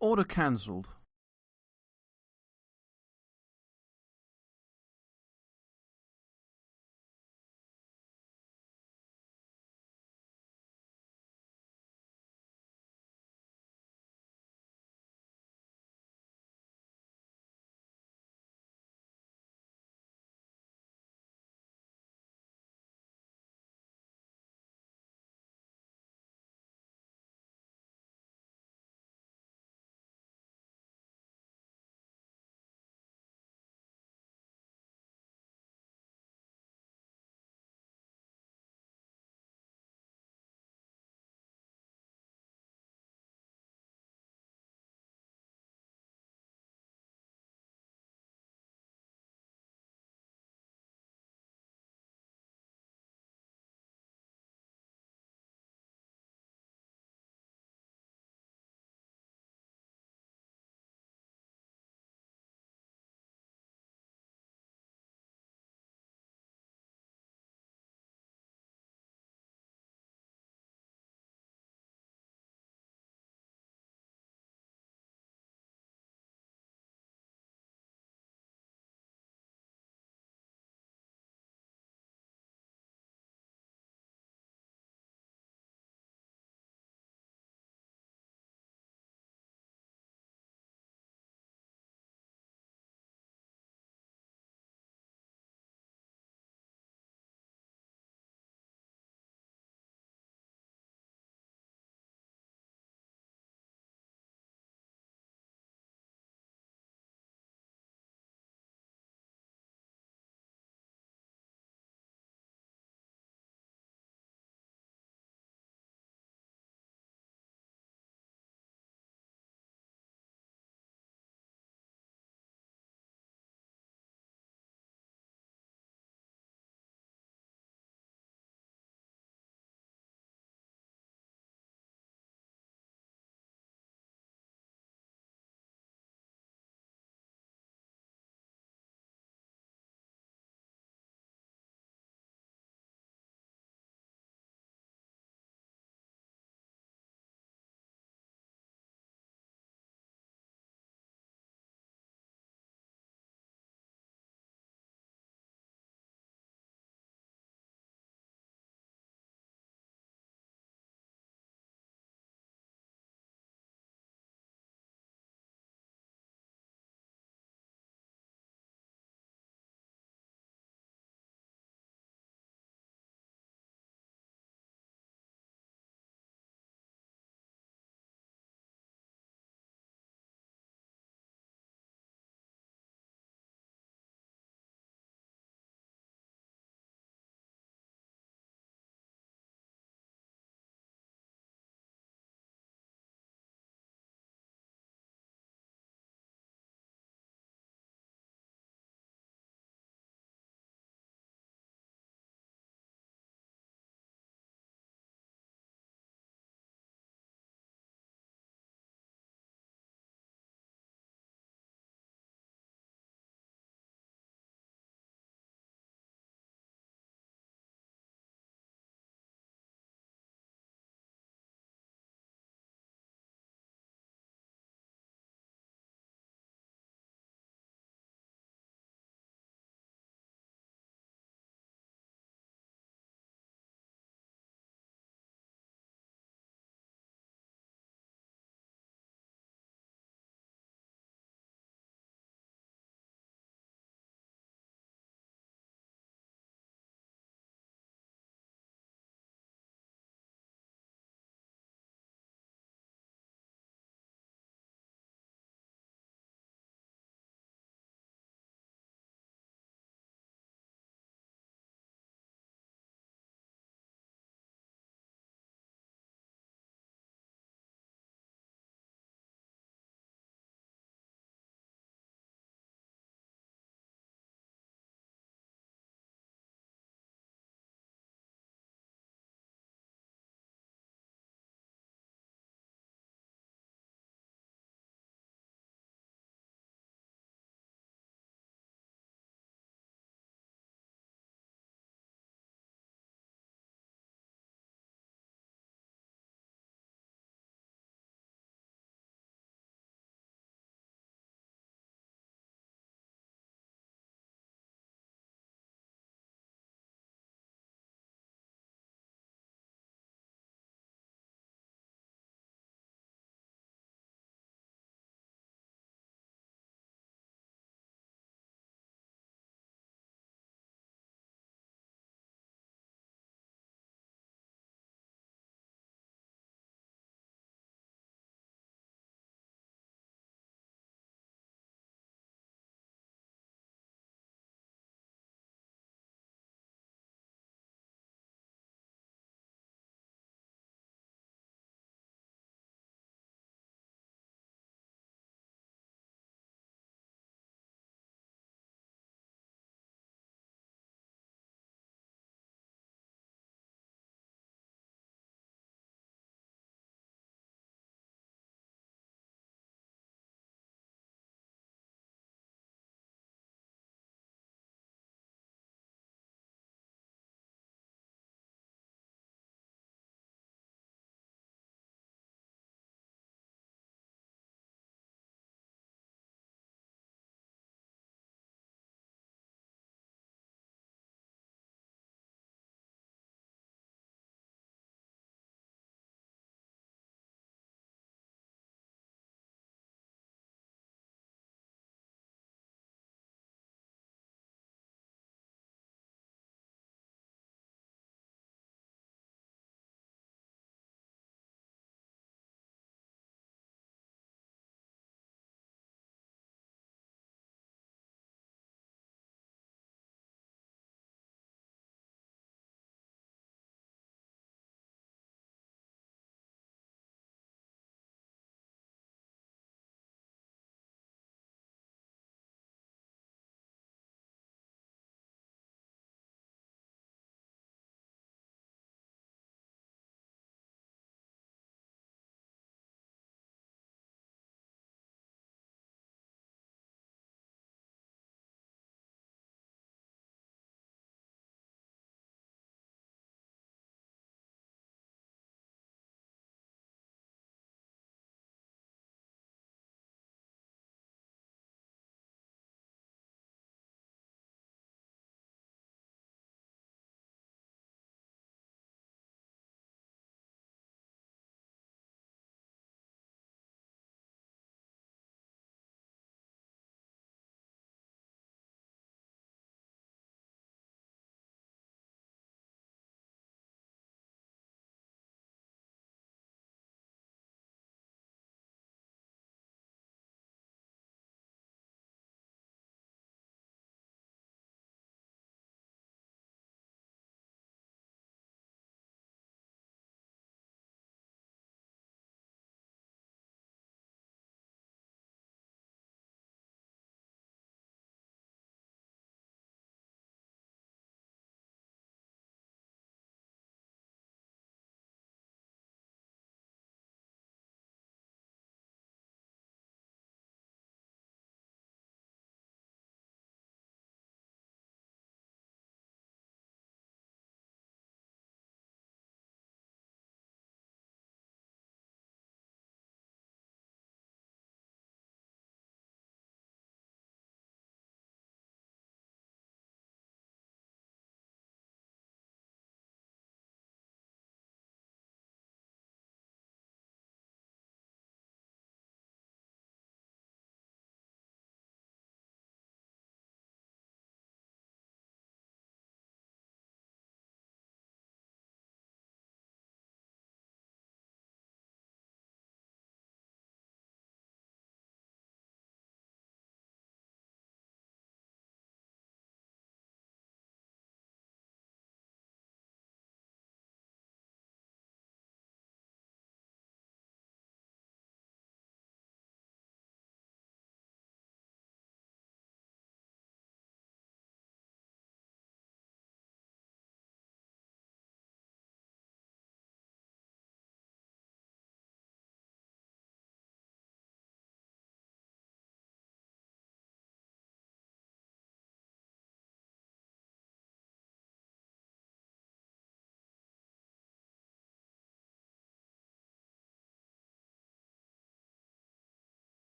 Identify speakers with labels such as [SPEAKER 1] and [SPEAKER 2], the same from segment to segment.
[SPEAKER 1] Order cancelled.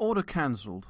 [SPEAKER 1] Order cancelled.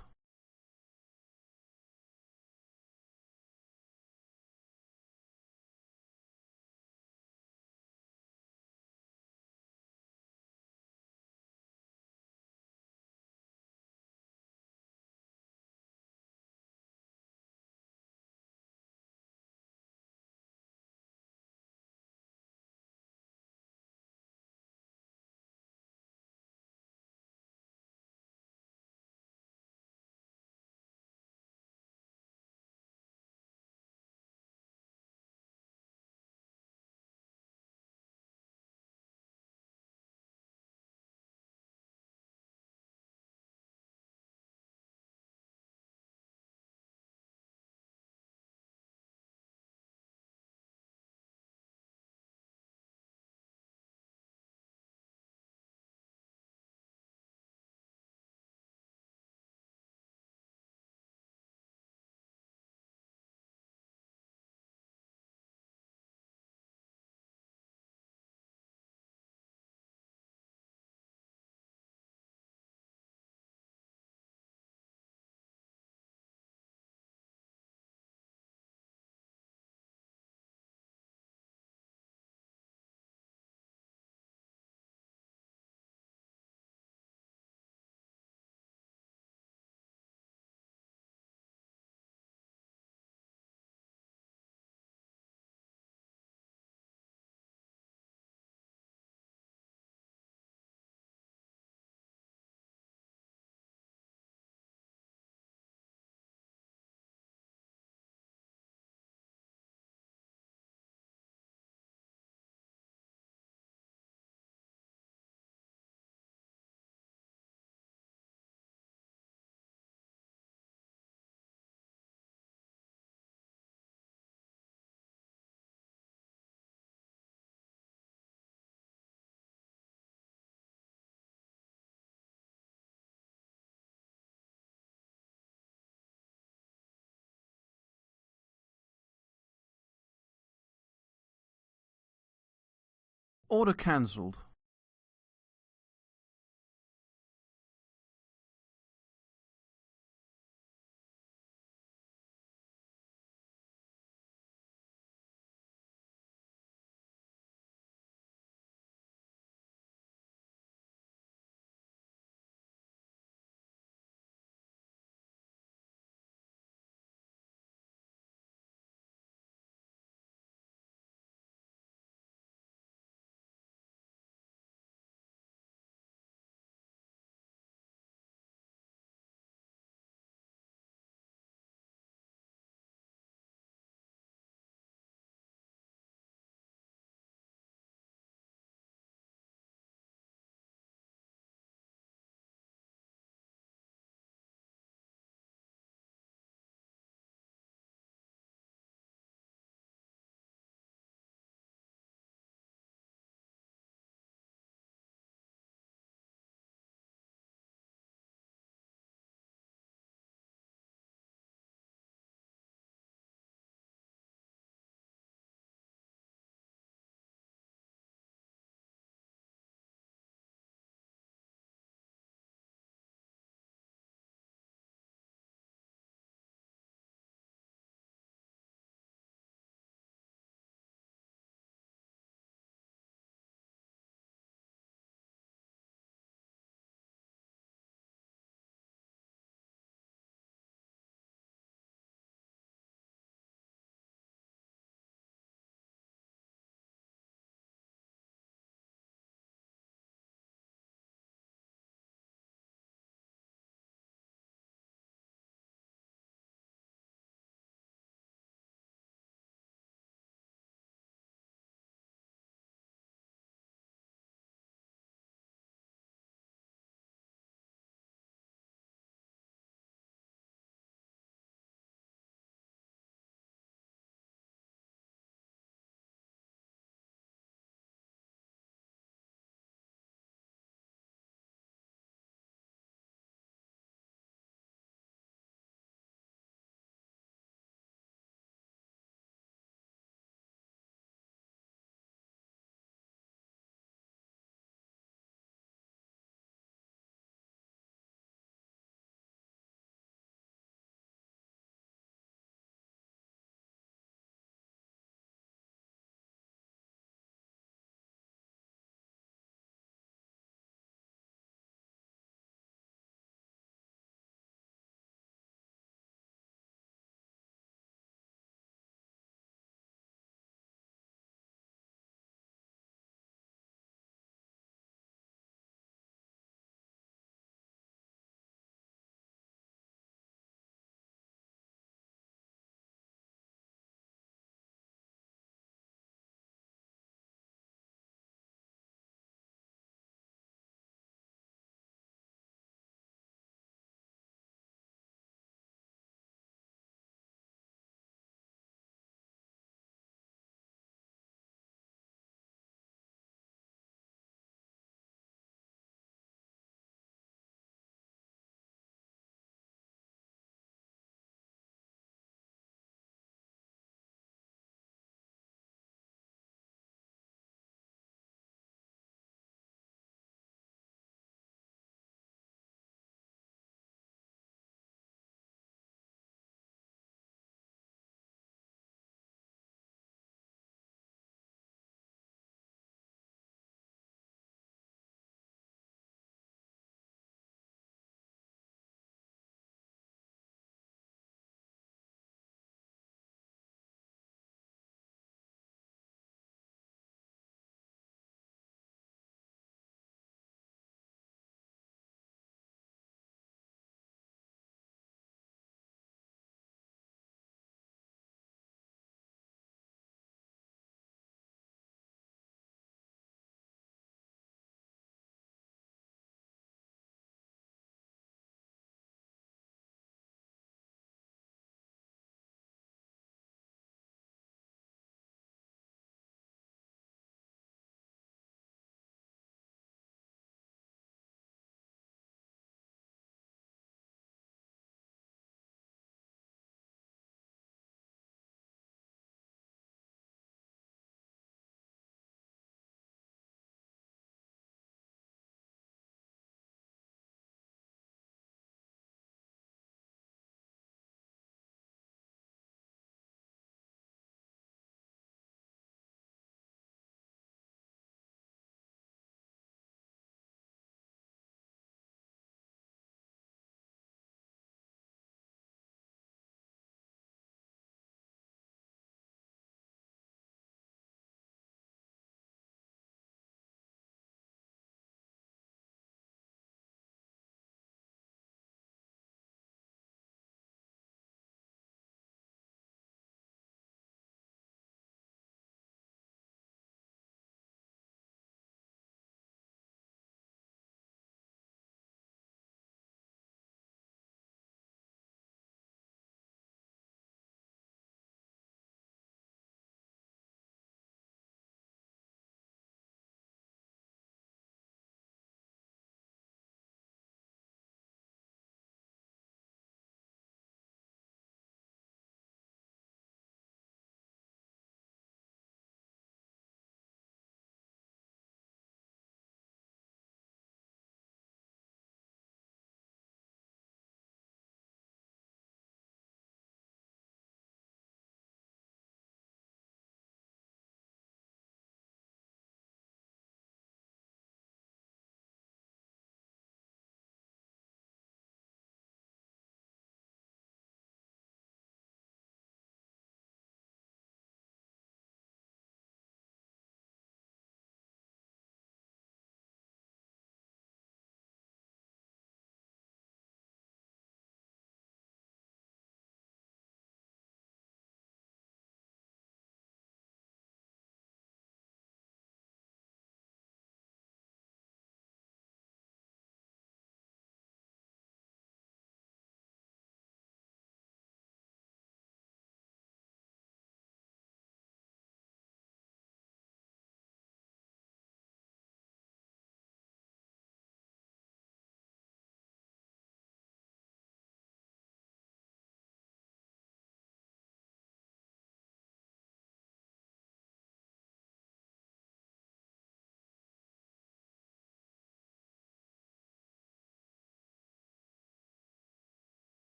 [SPEAKER 1] Order cancelled.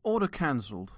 [SPEAKER 1] Order cancelled.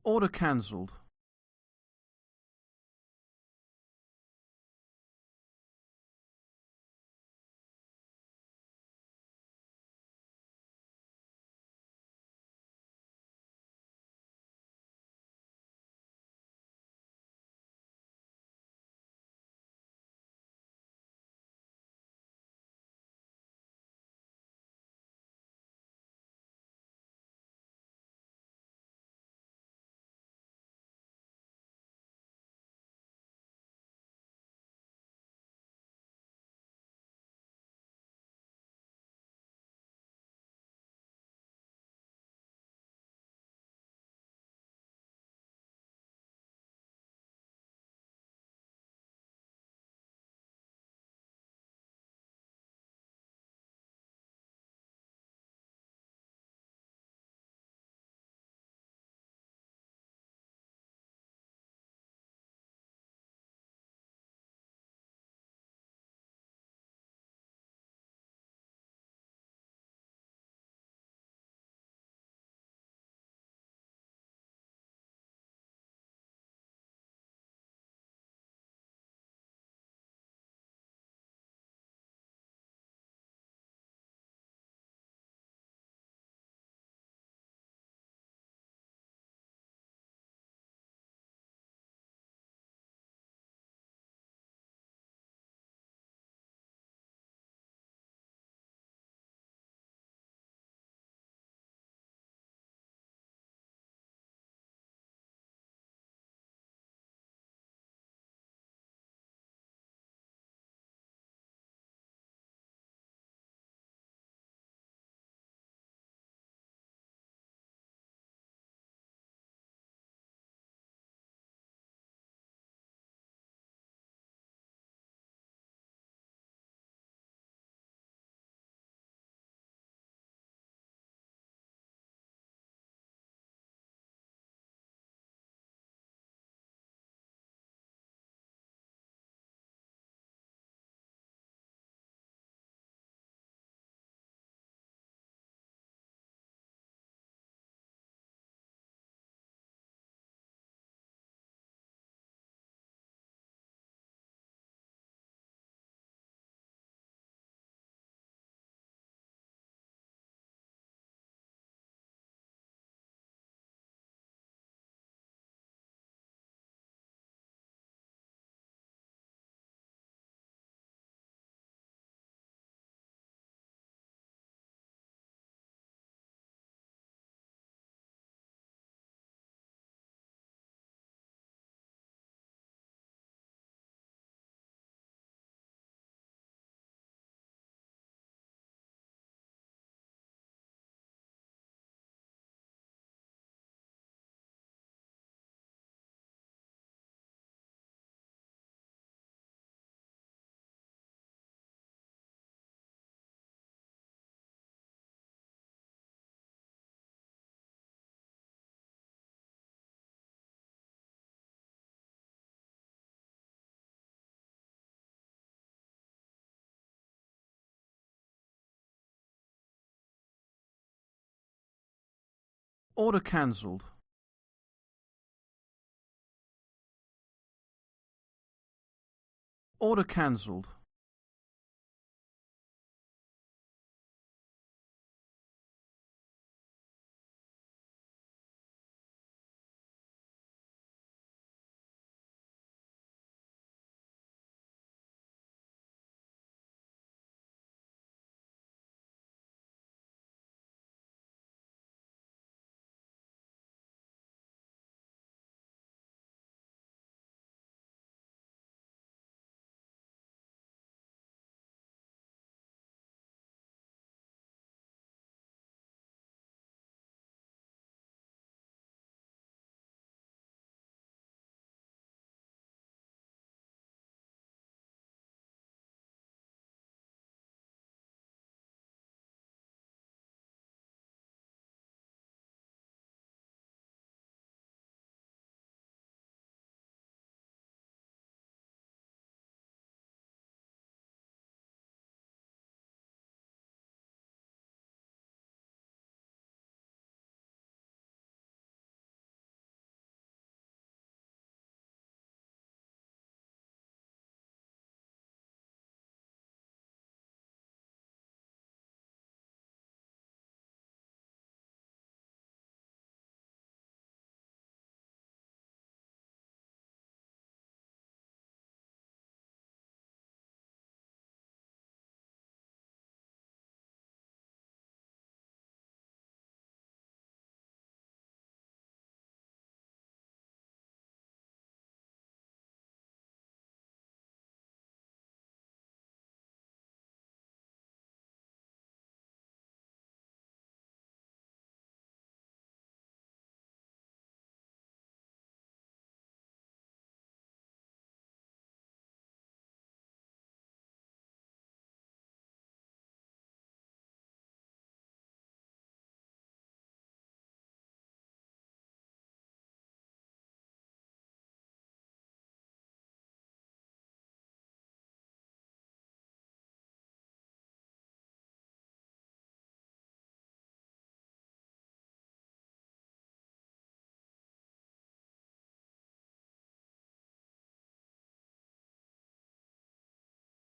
[SPEAKER 1] Order cancelled. Order cancelled. Order cancelled.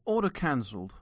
[SPEAKER 1] Order cancelled.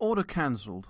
[SPEAKER 1] Order cancelled.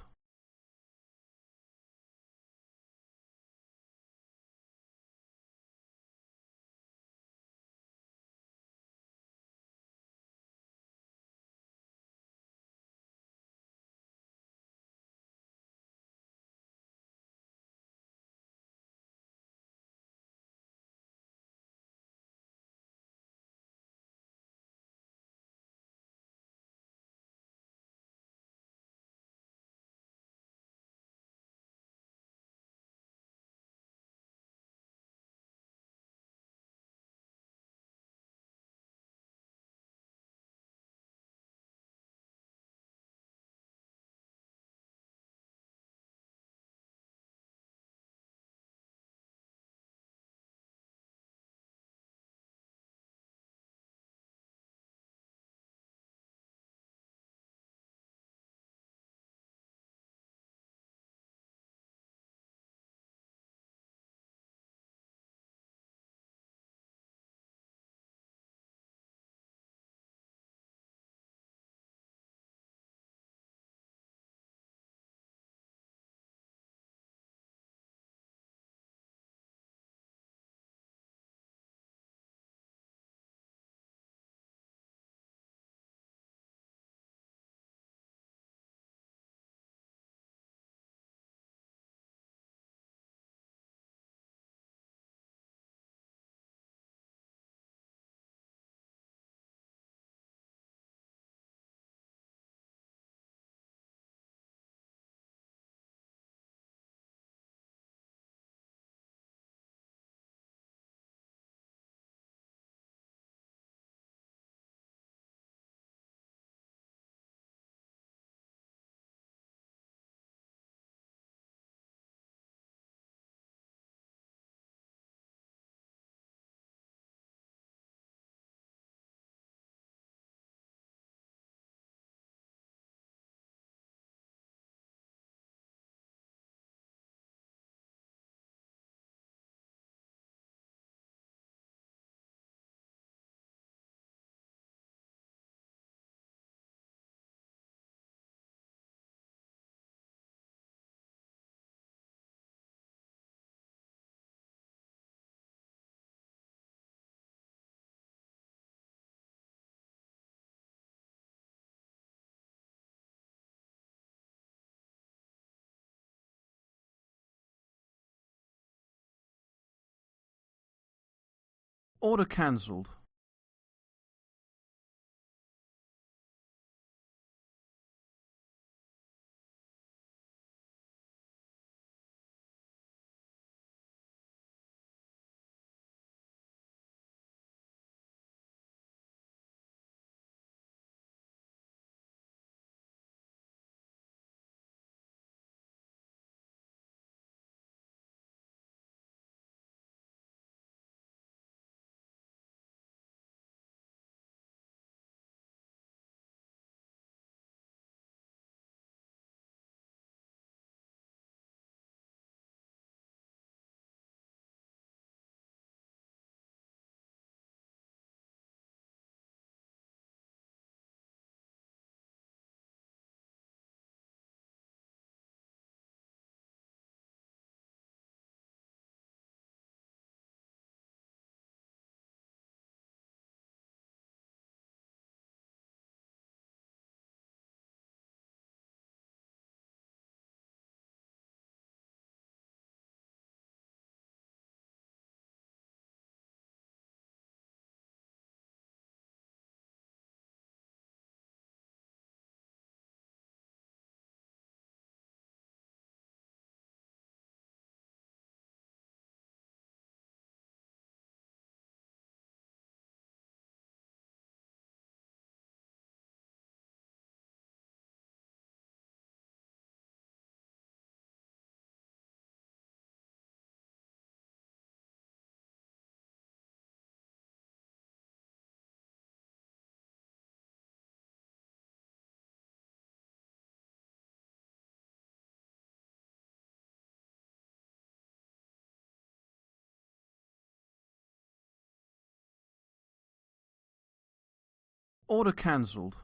[SPEAKER 1] Order cancelled. Order cancelled.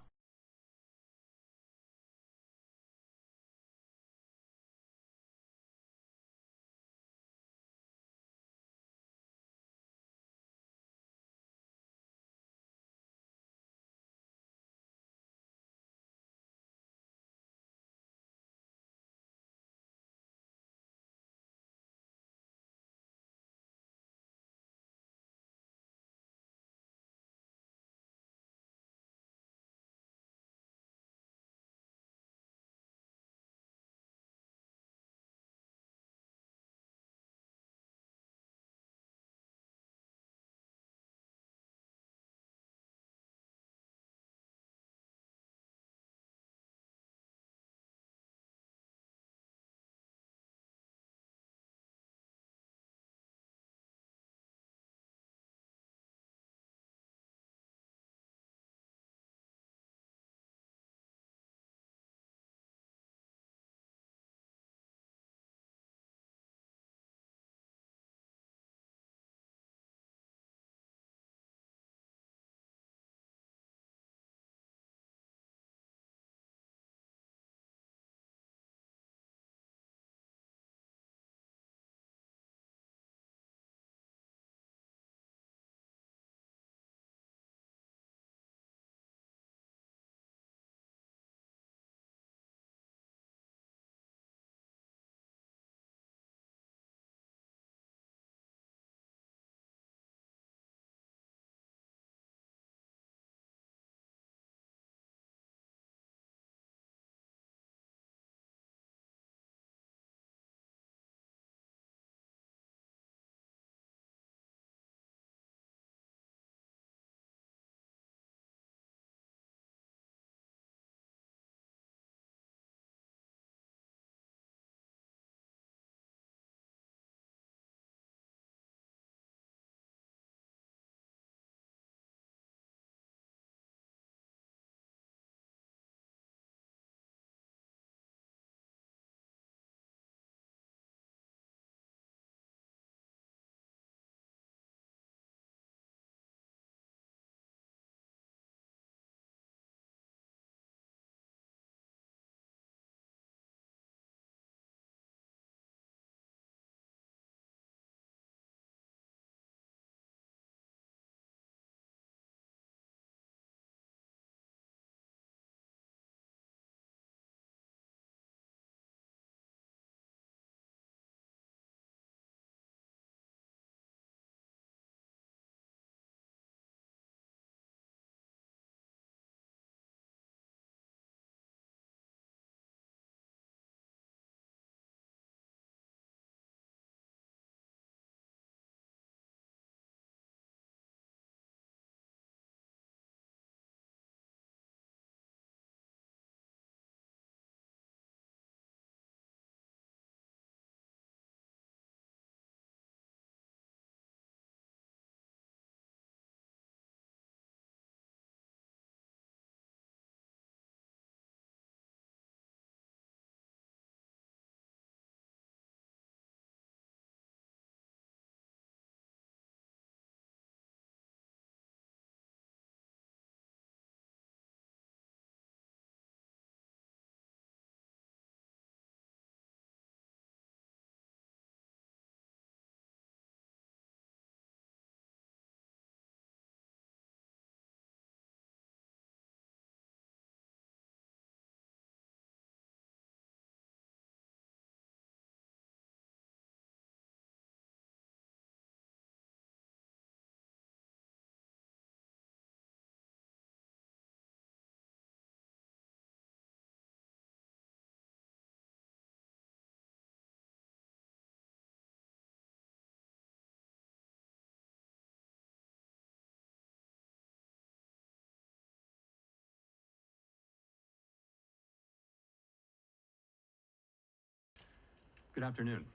[SPEAKER 2] Good afternoon.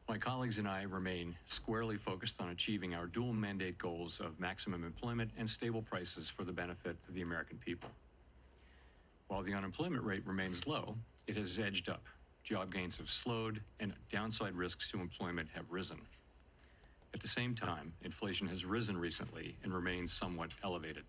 [SPEAKER 2] My colleagues and I remain squarely focused on achieving our dual mandate goals of maximum employment and stable prices for the benefit of the American people. While the unemployment rate remains low, it has edged up. Job gains have slowed and downside risks to employment have risen. At the same time, inflation has risen recently and remains somewhat elevated.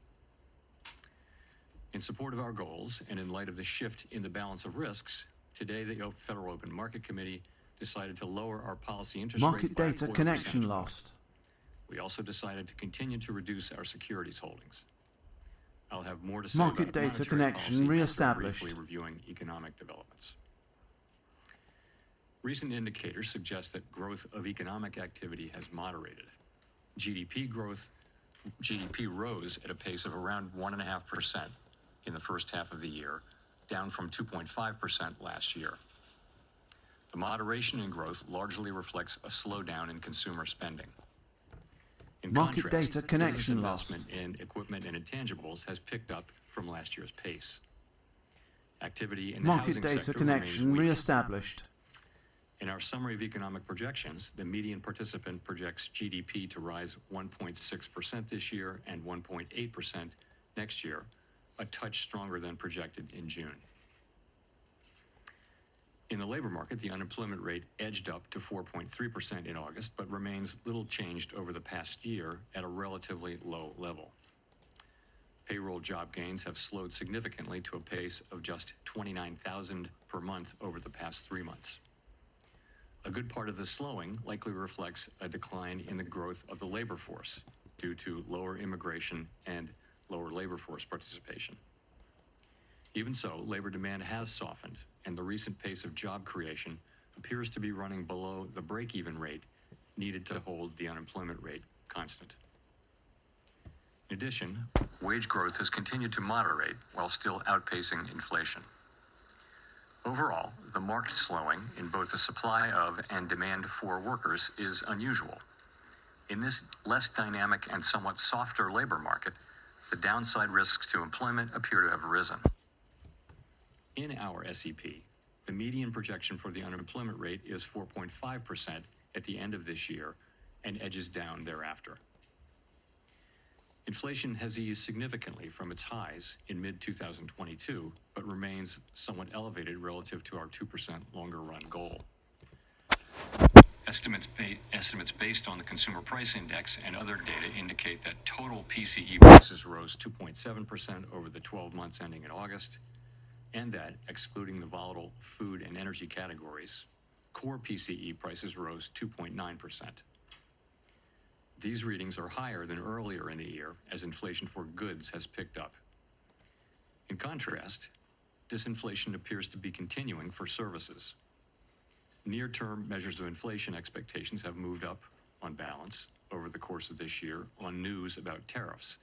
[SPEAKER 2] In support of our goals and in light of the shift in the balance of risks, today the Federal Open Market Committee decided to lower our policy interest rate
[SPEAKER 1] Market
[SPEAKER 2] by a
[SPEAKER 1] data
[SPEAKER 2] quarter
[SPEAKER 1] connection
[SPEAKER 2] percentage point.
[SPEAKER 1] lost.
[SPEAKER 2] We also decided to continue to reduce our securities holdings. I'll have more to say
[SPEAKER 1] Market
[SPEAKER 2] about
[SPEAKER 1] data
[SPEAKER 2] monetary
[SPEAKER 1] connection
[SPEAKER 2] policy
[SPEAKER 1] re-established.
[SPEAKER 2] after briefly reviewing economic developments. Recent indicators suggest that growth of economic activity has moderated. GDP rose at a pace of around 1.5% in the first half of the year, down from 2.5% last year. The moderation in growth largely reflects a slowdown in consumer spending. In
[SPEAKER 1] Market
[SPEAKER 2] contrast,
[SPEAKER 1] data connection
[SPEAKER 2] business
[SPEAKER 1] lost.
[SPEAKER 2] investment in equipment and intangibles has picked up from last year's pace. Activity in the
[SPEAKER 1] Market
[SPEAKER 2] housing
[SPEAKER 1] data
[SPEAKER 2] sector
[SPEAKER 1] connection
[SPEAKER 2] remains weak.
[SPEAKER 1] re-established.
[SPEAKER 2] In our summary of economic projections, the median participant projects GDP to rise 1.6% this year and 1.8% next year, a touch stronger than projected in June. In the labor market, the unemployment rate edged up to 4.3% in August, but remains little changed over the past year at a relatively low level. Payroll job gains have slowed significantly to a pace of just 29,000 per month over the past 3 months. A good part of the slowing likely reflects a decline in the growth of the labor force due to lower immigration and lower labor force participation. Even so, labor demand has softened, and the recent pace of job creation appears to be running below the break-even rate needed to hold the unemployment rate constant. In addition, wage growth has continued to moderate while still outpacing inflation. Overall, the market slowing in both the supply of and demand for workers is unusual. In this less dynamic and somewhat softer labor market, the downside risks to employment appear to have risen. In our SEP, the median projection for the unemployment rate is 4.5% at the end of this year and edges down thereafter. Inflation has eased significantly from its highs in mid-2022, but remains somewhat elevated relative to our 2% longer-run goal. Estimates based on the Consumer Price Index and other data indicate that total PCE prices rose 2.7% over the 12 months ending in August, and that, excluding the volatile food and energy categories, core PCE prices rose 2.9%. These readings are higher than earlier in the year as inflation for goods has picked up. In contrast, disinflation appears to be continuing for services. Near-term measures of inflation expectations have moved up on balance over the course of this year on news about tariffs,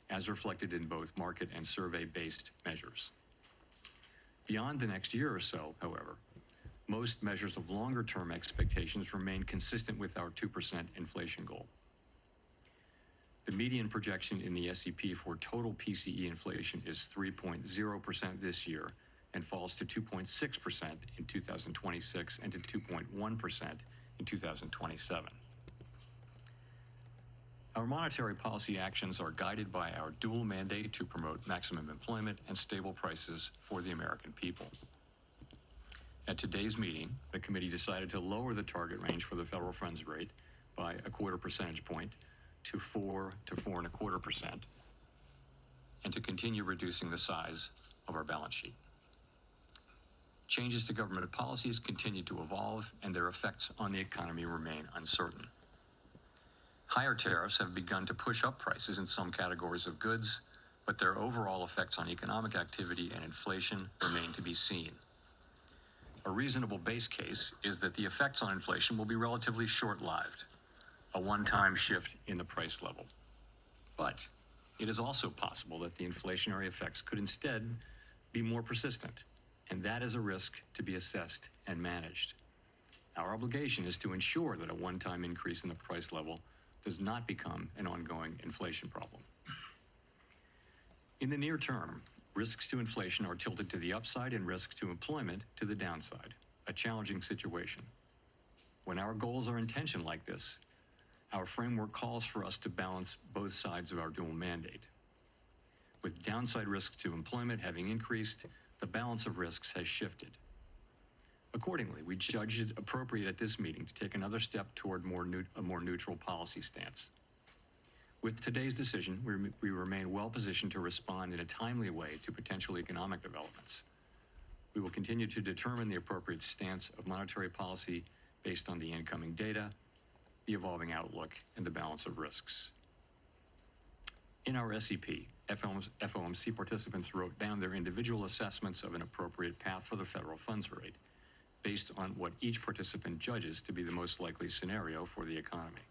[SPEAKER 2] as reflected in both market and survey-based measures. Beyond the next year or so, however, most measures of longer-term expectations remain consistent with our 2% inflation goal. The median projection in the SEP for total PCE inflation is 3.0% this year and falls to 2.6% in 2026 and to 2.1% in 2027. Our monetary policy actions are guided by our dual mandate to promote maximum employment and stable prices for the American people. At today's meeting, the committee decided to lower the target range for the federal funds rate by a quarter percentage point to 4 to 4.25%, and to continue reducing the size of our balance sheet. Changes to government policies continue to evolve, and their effects on the economy remain uncertain. Higher tariffs have begun to push up prices in some categories of goods, but their overall effects on economic activity and inflation remain to be seen. A reasonable base case is that the effects on inflation will be relatively short-lived, a one-time shift in the price level. But it is also possible that the inflationary effects could instead be more persistent, and that is a risk to be assessed and managed. Our obligation is to ensure that a one-time increase in the price level does not become an ongoing inflation problem. In the near term, risks to inflation are tilted to the upside and risks to employment to the downside. a challenging situation. When our goals are in tension like this, our framework calls for us to balance both sides of our dual mandate. With downside risks to employment having increased, the balance of risks has shifted. Accordingly, we judged it appropriate at this meeting to take another step toward a more neutral policy stance. With today's decision, we remain well positioned to respond in a timely way to potential economic developments. We will continue to determine the appropriate stance of monetary policy based on the incoming data, the evolving outlook, and the balance of risks. In our SEP, FOMC participants wrote down their individual assessments of an appropriate path for the federal funds rate, based on what each participant judges to be the most likely scenario for the economy.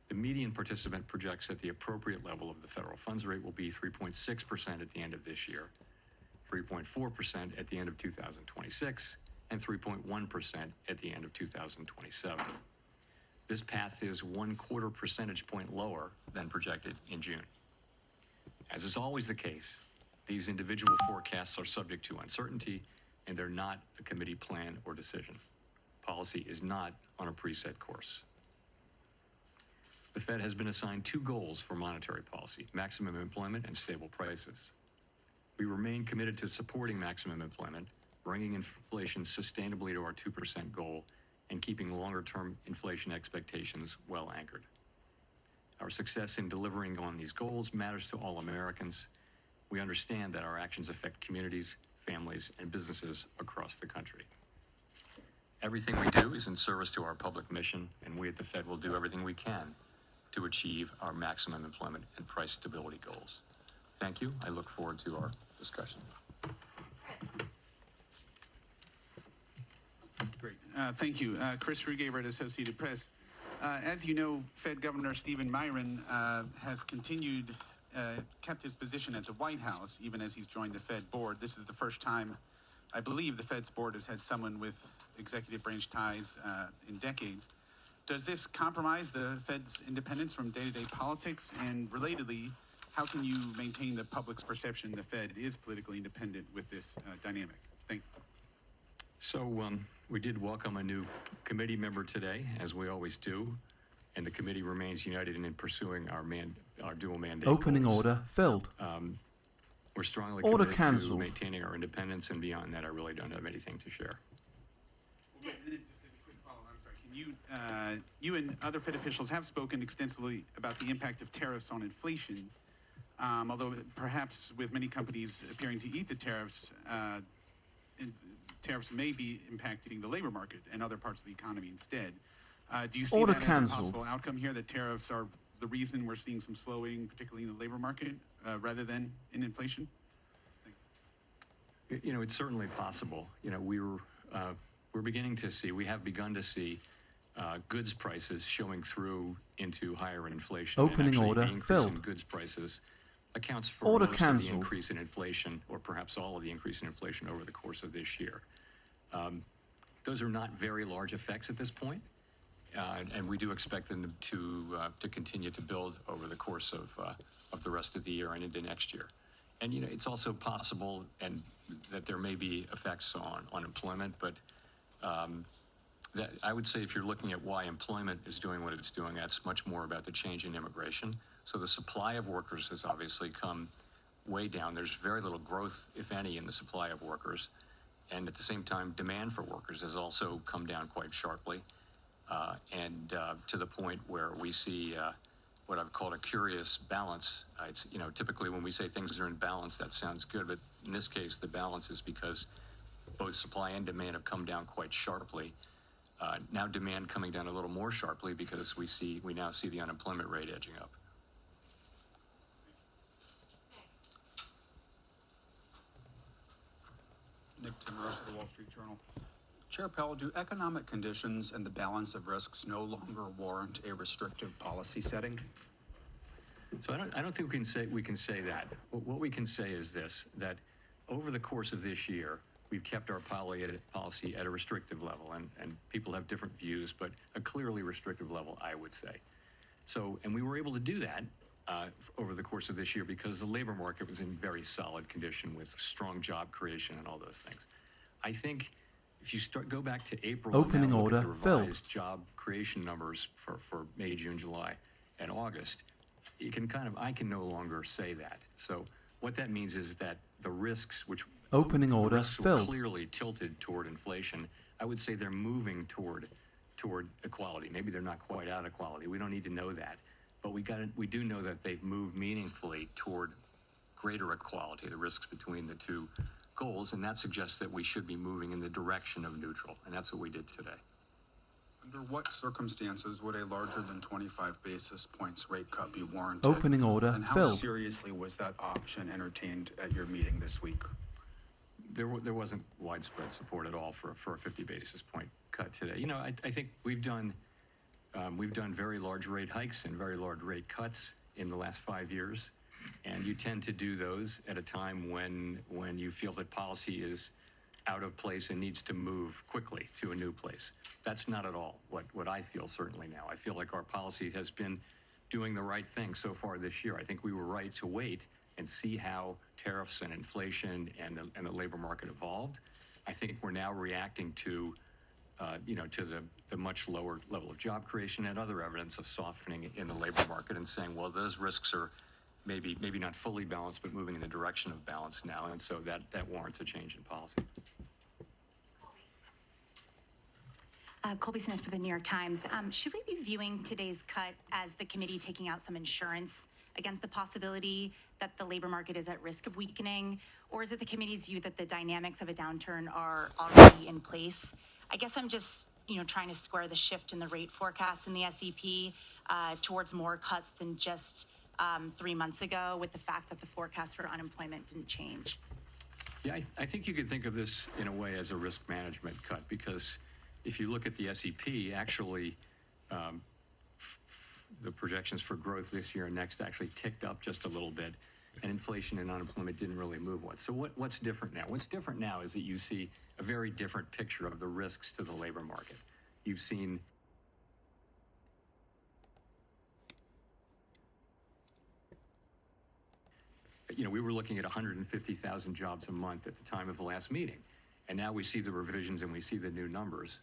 [SPEAKER 2] The median participant projects that the appropriate level of the federal funds rate will be 3.6% at the end of this year, 3.4% at the end of 2026, and 3.1% at the end of 2027. This path is 1/4 percentage point lower than projected in June. As is always the case, these individual forecasts are subject to uncertainty, and they're not a committee plan or decision. Policy is not on a preset course. The Fed has been assigned 2 goals for monetary policy: maximum employment and stable prices. We remain committed to supporting maximum employment, bringing inflation sustainably to our 2% goal, and keeping longer-term inflation expectations well anchored. Our success in delivering on these goals matters to all Americans. We understand that our actions affect communities, families, and businesses across the country. Everything we do is in service to our public mission, and we at the Fed will do everything we can to achieve our maximum employment and price stability goals. Thank you. I look forward to our discussion.
[SPEAKER 3] Great. Thank you. Chris Rugaber at Associated Press. As you know, Fed Governor Stephen Miron has kept his position at the White House, even as he's joined the Fed board. This is the first time, I believe, the Fed's board has had someone with executive branch ties in decades. Does this compromise the Fed's independence from day-to-day politics? And relatedly, how can you maintain the public's perception the Fed is politically independent with this dynamic? Thank you.
[SPEAKER 2] So we did welcome a new committee member today, as we always do, and the committee remains united in pursuing our dual mandate
[SPEAKER 1] Opening
[SPEAKER 2] goals.
[SPEAKER 1] order filled.
[SPEAKER 2] We're strongly
[SPEAKER 1] Order
[SPEAKER 2] committed to
[SPEAKER 1] cancelled.
[SPEAKER 2] maintaining our independence, and beyond that, I really don't have anything to share.
[SPEAKER 3] Just as a quick follow-up, I'm sorry. Can you and other Fed officials have spoken extensively about the impact of tariffs on inflation, although perhaps with many companies appearing to eat the tariffs, tariffs may be impacting the labor market and other parts of the economy instead. Do you see
[SPEAKER 1] Order
[SPEAKER 3] that as
[SPEAKER 1] cancelled.
[SPEAKER 3] a possible outcome here, that tariffs are the reason we're seeing some slowing, particularly in the labor market, rather than in inflation?
[SPEAKER 2] You know, it's certainly possible. You know, we're beginning to see, we have begun to see goods prices showing through into higher inflation.
[SPEAKER 1] Opening
[SPEAKER 2] and actually
[SPEAKER 1] order
[SPEAKER 2] the increase
[SPEAKER 1] filled.
[SPEAKER 2] in goods prices accounts for
[SPEAKER 1] Order
[SPEAKER 2] most of
[SPEAKER 1] cancelled.
[SPEAKER 2] the increase in inflation, or perhaps all of the increase in inflation over the course of this year. Those are not very large effects at this point, and we do expect them to continue to build over the course of the rest of the year and into next year. And you know, it's also possible and that there may be effects on employment, but that I would say if you're looking at why employment is doing what it's doing, that's much more about the change in immigration. So the supply of workers has obviously come way down. There's very little growth, if any, in the supply of workers. And at the same time, demand for workers has also come down quite sharply, and to the point where we see what I've called a curious balance. It's, you know, typically when we say things are in balance, that sounds good, but in this case, the balance is because both supply and demand have come down quite sharply. Now demand coming down a little more sharply because we now see the unemployment rate edging up.
[SPEAKER 4] Nick Timmeros of the Wall Street Journal. Chair Powell, do economic conditions and the balance of risks no longer warrant a restrictive policy setting?
[SPEAKER 2] So I don't think we can say that. What we can say is this, that over the course of this year, we've kept our policy at a restrictive level, and people have different views, but a clearly restrictive level, I would say. So, and we were able to do that over the course of this year because the labor market was in very solid condition with strong job creation and all those things. I think if you go back to April,
[SPEAKER 1] Opening
[SPEAKER 2] and now look at
[SPEAKER 1] order
[SPEAKER 2] the
[SPEAKER 1] filled.
[SPEAKER 2] revised job creation numbers for May, June, July, and August, you can I can no longer say that. So what that means is that the risks, which
[SPEAKER 1] Opening
[SPEAKER 2] the
[SPEAKER 1] order
[SPEAKER 2] risks were
[SPEAKER 1] filled.
[SPEAKER 2] clearly tilted toward inflation, I would say they're moving toward equality. Maybe they're not quite out of equality. We don't need to know that, but we do know that they've moved meaningfully toward greater equality, the risks between the two goals, and that suggests that we should be moving in the direction of neutral, and that's what we did today.
[SPEAKER 4] Under what circumstances would a larger than 25 basis points rate cut be warranted?
[SPEAKER 1] Opening order
[SPEAKER 4] And how
[SPEAKER 1] filled.
[SPEAKER 4] seriously was that option entertained at your meeting this week?
[SPEAKER 2] There wasn't widespread support at all for a 50 basis point cut today. You know, I think we've done very large rate hikes and very large rate cuts in the last 5 years, and you tend to do those at a time when you feel that policy is out of place and needs to move quickly to a new place. That's not at all what I feel certainly now. I feel like our policy has been doing the right thing so far this year. I think we were right to wait and see how tariffs and inflation and the labor market evolved. I think we're now reacting to the much lower level of job creation and other evidence of softening in the labor market, and saying, well, those risks are maybe not fully balanced, but moving in the direction of balance now, and so that warrants a change in policy.
[SPEAKER 5] Colby Smith for the New York Times. Should we be viewing today's cut as the committee taking out some insurance against the possibility that the labor market is at risk of weakening? Or is it the committee's view that the dynamics of a downturn are already in place? I guess I'm just, trying to square the shift in the rate forecast in the SEP towards more cuts than just 3 months ago, with the fact that the forecast for unemployment didn't change.
[SPEAKER 2] Yeah, I think you could think of this in a way as a risk management cut, because if you look at the SEP, actually, the projections for growth this year and next actually ticked up just a little bit, and inflation and unemployment didn't really move much. So what's different now? What's different now is that you see a very different picture of the risks to the labor market. You've seen we were looking at 150,000 jobs a month at the time of the last meeting, and now we see the revisions and we see the new numbers.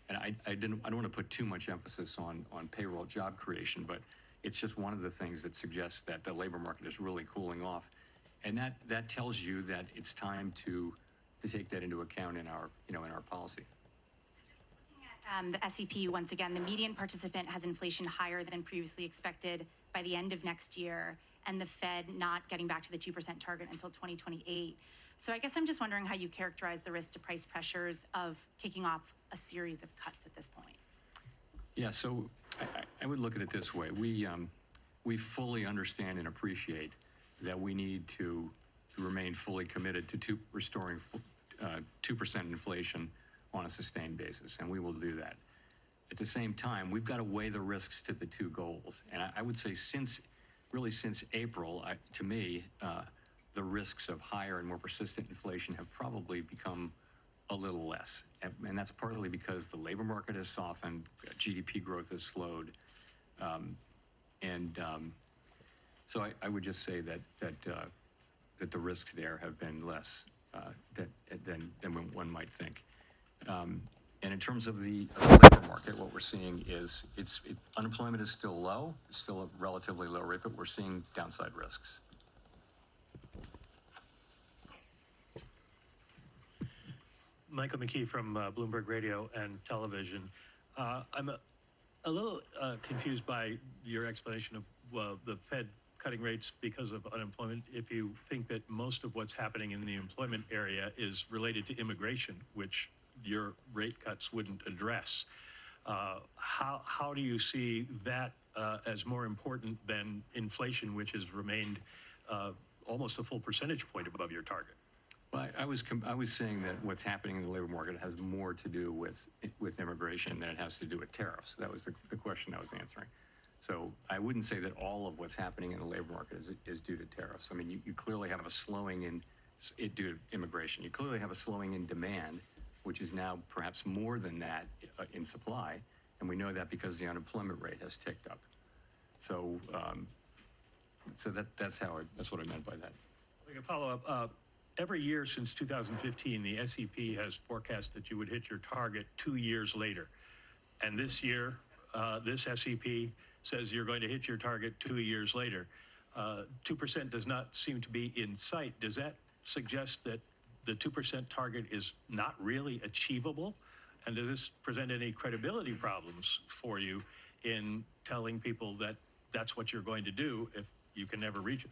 [SPEAKER 2] And I don't want to put too much emphasis on payroll job creation, but it's just one of the things that suggests that the labor market is really cooling off, and that tells you that it's time to take that into account in our policy.
[SPEAKER 5] The SEP, once again, the median participant has inflation higher than previously expected by the end of next year, and the Fed not getting back to the 2% target until 2028. So I guess I'm just wondering how you characterize the risk to price pressures of kicking off a series of cuts at this point.
[SPEAKER 2] Yeah, so I would look at it this way. We fully understand and appreciate that we need to remain fully committed to restoring 2% inflation on a sustained basis, and we will do that. At the same time, we've got to weigh the risks to the two goals. And I would say since April, to me, the risks of higher and more persistent inflation have probably become a little less. And that's partly because the labor market has softened, GDP growth has slowed. So I would just say that the risks there have been less than one might think. And in terms of the labor market, what we're seeing is unemployment is still low. It's still a relatively low rate, but we're seeing downside risks.
[SPEAKER 6] Michael McKee from Bloomberg Radio and Television. I'm a little confused by your explanation of the Fed cutting rates because of unemployment. If you think that most of what's happening in the employment area is related to immigration, which your rate cuts wouldn't address, how do you see that as more important than inflation, which has remained almost a full percentage point above your target?
[SPEAKER 2] Well, I was saying that what's happening in the labor market has more to do with immigration than it has to do with tariffs. That was the question I was answering. So I wouldn't say that all of what's happening in the labor market is due to tariffs. I mean, you clearly have a slowing in due to immigration. You clearly have a slowing in demand, which is now perhaps more than that in supply, and we know that because the unemployment rate has ticked up. So, that's what I meant by that.
[SPEAKER 6] We can follow up. every year since 2015, the SEP has forecast that you would hit your target 2 years later. And this year, this SEP says you're going to hit your target 2 years later. 2% does not seem to be in sight. Does that suggest that the 2% target is not really achievable? And does this present any credibility problems for you in telling people that that's what you're going to do if you can never reach it?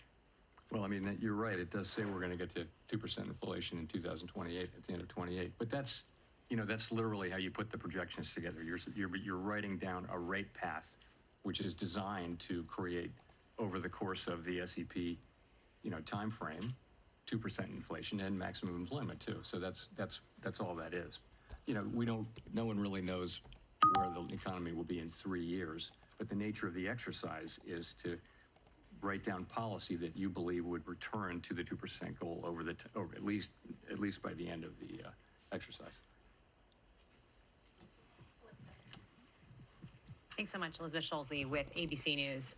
[SPEAKER 2] Well, I mean, you're right. It does say we're going to get to 2% inflation in 2028, at the end of 28. But that's, that's literally how you put the projections together. You're writing down a rate path, which is designed to create, over the course of the SEP, time frame, 2% inflation and maximum employment too. So that's all that is. No one really knows where the economy will be in 3 years, but the nature of the exercise is to write down policy that you believe would return to the 2% goal over at least by the end of the exercise.
[SPEAKER 7] Thanks so much, Elizabeth Schulze with ABC News.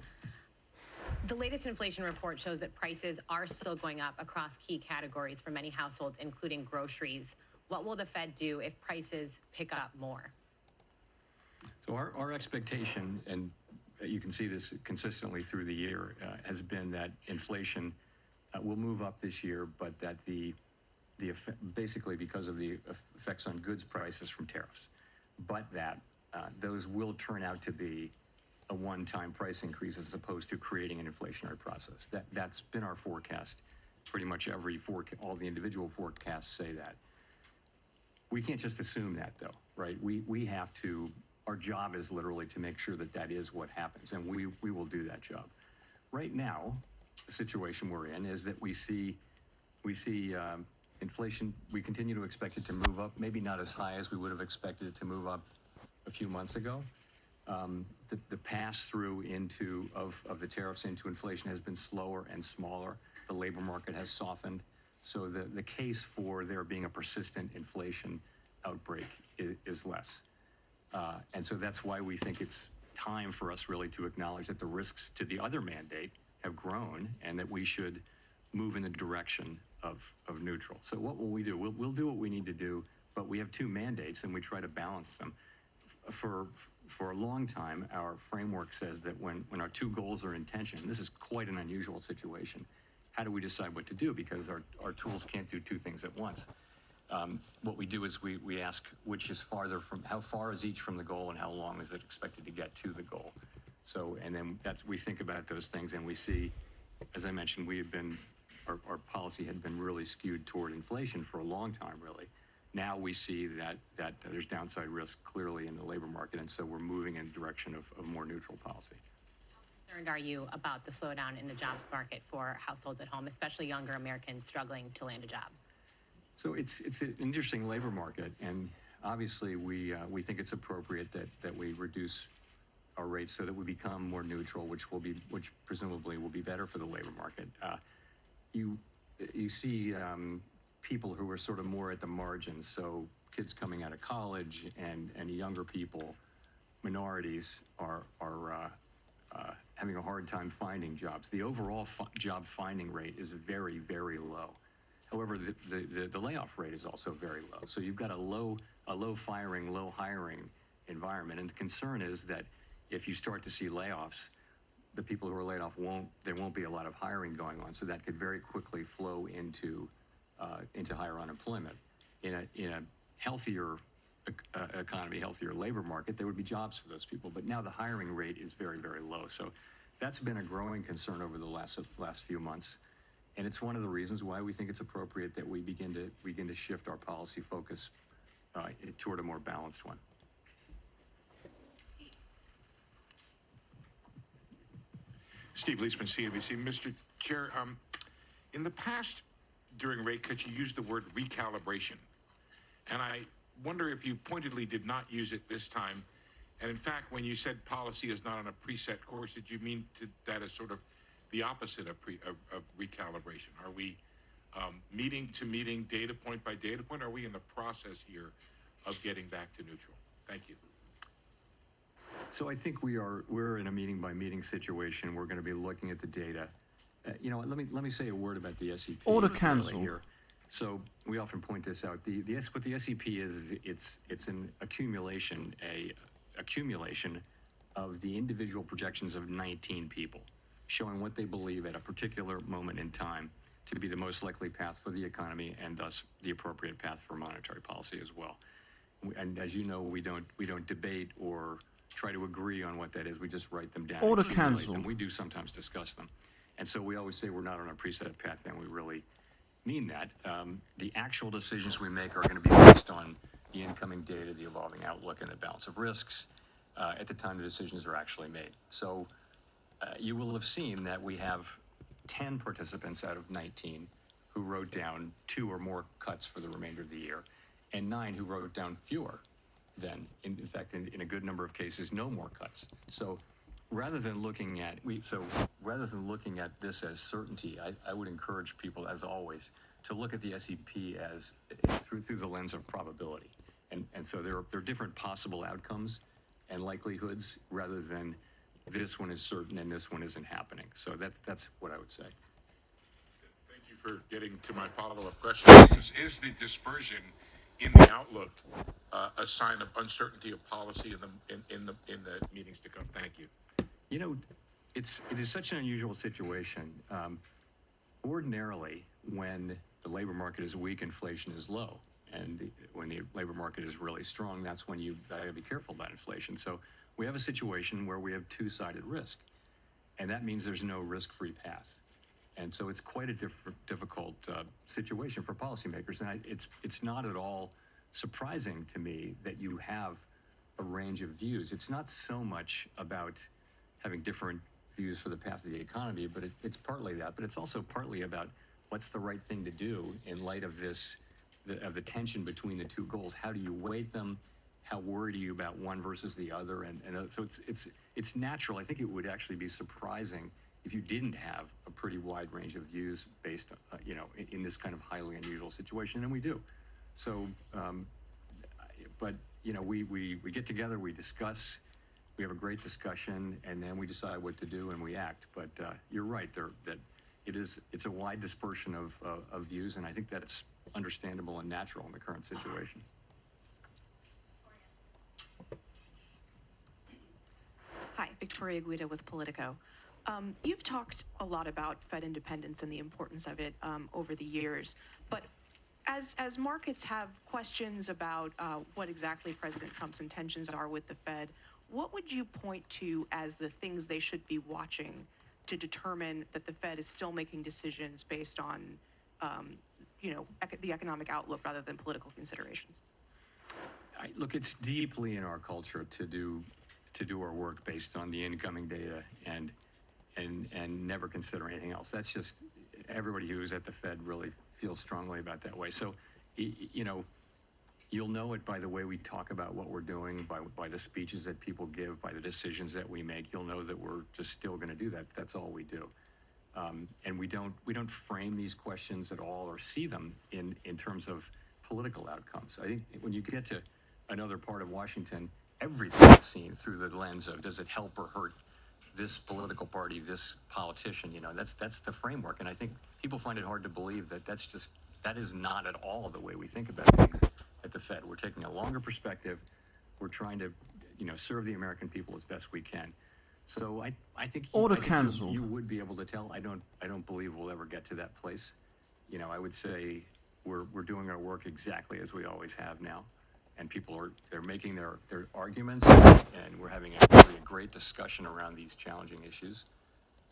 [SPEAKER 7] The latest inflation report shows that prices are still going up across key categories for many households, including groceries. What will the Fed do if prices pick up more?
[SPEAKER 2] So our expectation, and you can see this consistently through the year, has been that inflation will move up this year, but that basically because of the effects on goods prices from tariffs, but that those will turn out to be a one-time price increase as opposed to creating an inflationary process. That's been our forecast. Pretty much all the individual forecasts say that. We can't just assume that though, right? We have to. Our job is literally to make sure that that is what happens, and we will do that job. Right now, the situation we're in is that we see inflation. We continue to expect it to move up, maybe not as high as we would have expected it to move up a few months ago. The pass-through of the tariffs into inflation has been slower and smaller. The labor market has softened. So the case for there being a persistent inflation outbreak is less. And so that's why we think it's time for us really to acknowledge that the risks to the other mandate have grown and that we should move in the direction of neutral. So what will we do? We'll do what we need to do, but we have two mandates and we try to balance them. For a long time, our framework says that when our two goals are in tension, this is quite an unusual situation. How do we decide what to do? Because our tools can't do two things at once. What we do is we ask which is farther from, how far is each from the goal and how long is it expected to get to the goal? So, and then we think about those things and we see, as I mentioned, our policy had been really skewed toward inflation for a long time, really. Now we see that there's downside risk clearly in the labor market, and so we're moving in the direction of more neutral policy.
[SPEAKER 7] How concerned are you about the slowdown in the jobs market for households at home, especially younger Americans struggling to land a job?
[SPEAKER 2] So it's an interesting labor market, and obviously we think it's appropriate that we reduce our rates so that we become more neutral, which presumably will be better for the labor market. You see people who are sort of more at the margins, so kids coming out of college and younger people, minorities are having a hard time finding jobs. The overall job finding rate is very, very low. However, the layoff rate is also very low. So you've got a low firing, low hiring environment, and the concern is that if you start to see layoffs, the people who are laid off there won't be a lot of hiring going on. So that could very quickly flow into higher unemployment. In a healthier economy, healthier labor market, there would be jobs for those people. But now the hiring rate is very, very low. So that's been a growing concern over the last few months. And it's one of the reasons why we think it's appropriate that we begin to shift our policy focus toward a more balanced one.
[SPEAKER 8] Steve Leisman, CNBC. Mr. Chair, in the past, during rate cuts, you used the word recalibration. And I wonder if you pointedly did not use it this time. And in fact, when you said policy is not on a preset course, did you mean that as sort of the opposite of recalibration? Are we meeting to meeting, data point by data point? Are we in the process here of getting back to neutral? Thank you.
[SPEAKER 2] So I think we're in a meeting by meeting situation. We're going to be looking at the data. Let me say a word about the SEP.
[SPEAKER 1] Order
[SPEAKER 2] really
[SPEAKER 1] cancelled.
[SPEAKER 2] here. So we often point this out. What the SEP is it's an accumulation of the individual projections of 19 people, showing what they believe at a particular moment in time to be the most likely path for the economy and thus the appropriate path for monetary policy as well. And as you know, we don't debate or try to agree on what that is. We just write them down.
[SPEAKER 1] Order
[SPEAKER 2] and accumulate
[SPEAKER 1] cancelled.
[SPEAKER 2] them. We do sometimes discuss them. And so we always say we're not on a preset path, and we really mean that. The actual decisions we make are going to be based on the incoming data, the evolving outlook, and the balance of risks at the time the decisions are actually made. So you will have seen that we have 10 participants out of 19 who wrote down 2 or more cuts for the remainder of the year, and 9 who wrote down fewer than, in fact, in a good number of cases, no more cuts. So rather than looking at this as certainty, I would encourage people, as always, to look at the SEP as through the lens of probability. And so there are different possible outcomes and likelihoods rather than this one is certain and this one isn't happening. So that's what I would say.
[SPEAKER 8] Thank you for getting to my follow-up question. Is the dispersion in the outlook a sign of uncertainty of policy in the meetings to come? Thank you.
[SPEAKER 2] You know, it is such an unusual situation. Ordinarily, when the labor market is weak, inflation is low. And when the labor market is really strong, that's when you gotta be careful about inflation. So we have a situation where we have two-sided risk. And that means there's no risk-free path. And so it's quite a difficult situation for policymakers. And it's not at all surprising to me that you have a range of views. It's not so much about having different views for the path of the economy, but it's partly that, but it's also partly about what's the right thing to do in light of the tension between the two goals. How do you weight them? How worried are you about one versus the other? And so it's natural. I think it would actually be surprising if you didn't have a pretty wide range of views based, in this kind of highly unusual situation, and we do. So, but we get together, we discuss, we have a great discussion, and then we decide what to do and we act. But you're right that it's a wide dispersion of views, and I think that's understandable and natural in the current situation.
[SPEAKER 9] Hi, Victoria Guida with Politico. You've talked a lot about Fed independence and the importance of it over the years, but as markets have questions about what exactly President Trump's intentions are with the Fed, what would you point to as the things they should be watching to determine that the Fed is still making decisions based on, the economic outlook rather than political considerations?
[SPEAKER 2] Look, it's deeply in our culture to do our work based on the incoming data and never consider anything else. That's just everybody who's at the Fed really feels strongly about that way. So, you'll know it by the way we talk about what we're doing, by the speeches that people give, by the decisions that we make. You'll know that we're just still going to do that. That's all we do. And we don't frame these questions at all or see them in terms of political outcomes. I think when you get to another part of Washington, everything is seen through the lens of does it help or hurt this political party, this politician. That's the framework. And I think people find it hard to believe that that is not at all the way we think about things at the Fed. We're taking a longer perspective. We're trying to, serve the American people as best we can. So I think
[SPEAKER 1] Order cancelled.
[SPEAKER 2] You would be able to tell. I don't believe we'll ever get to that place. I would say we're doing our work exactly as we always have now, and they're making their arguments, and we're having a great discussion around these challenging issues.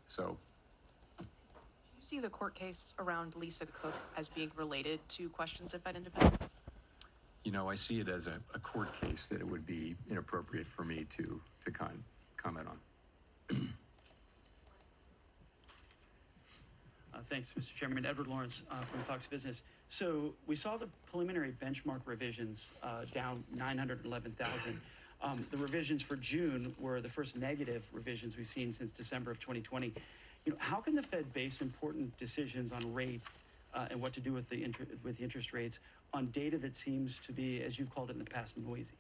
[SPEAKER 2] So.
[SPEAKER 9] Do you see the court case around Lisa Cook as being related to questions of Fed independence?
[SPEAKER 2] I see it as a court case that it would be inappropriate for me to comment on.
[SPEAKER 10] Thanks, Mr. Chairman. Edward Lawrence from Fox Business. So we saw the preliminary benchmark revisions down 911,000. The revisions for June were the first negative revisions we've seen since December of 2020. How can the Fed base important decisions on rate and what to do with the interest rates on data that seems to be, as you've called it in the past, noisy?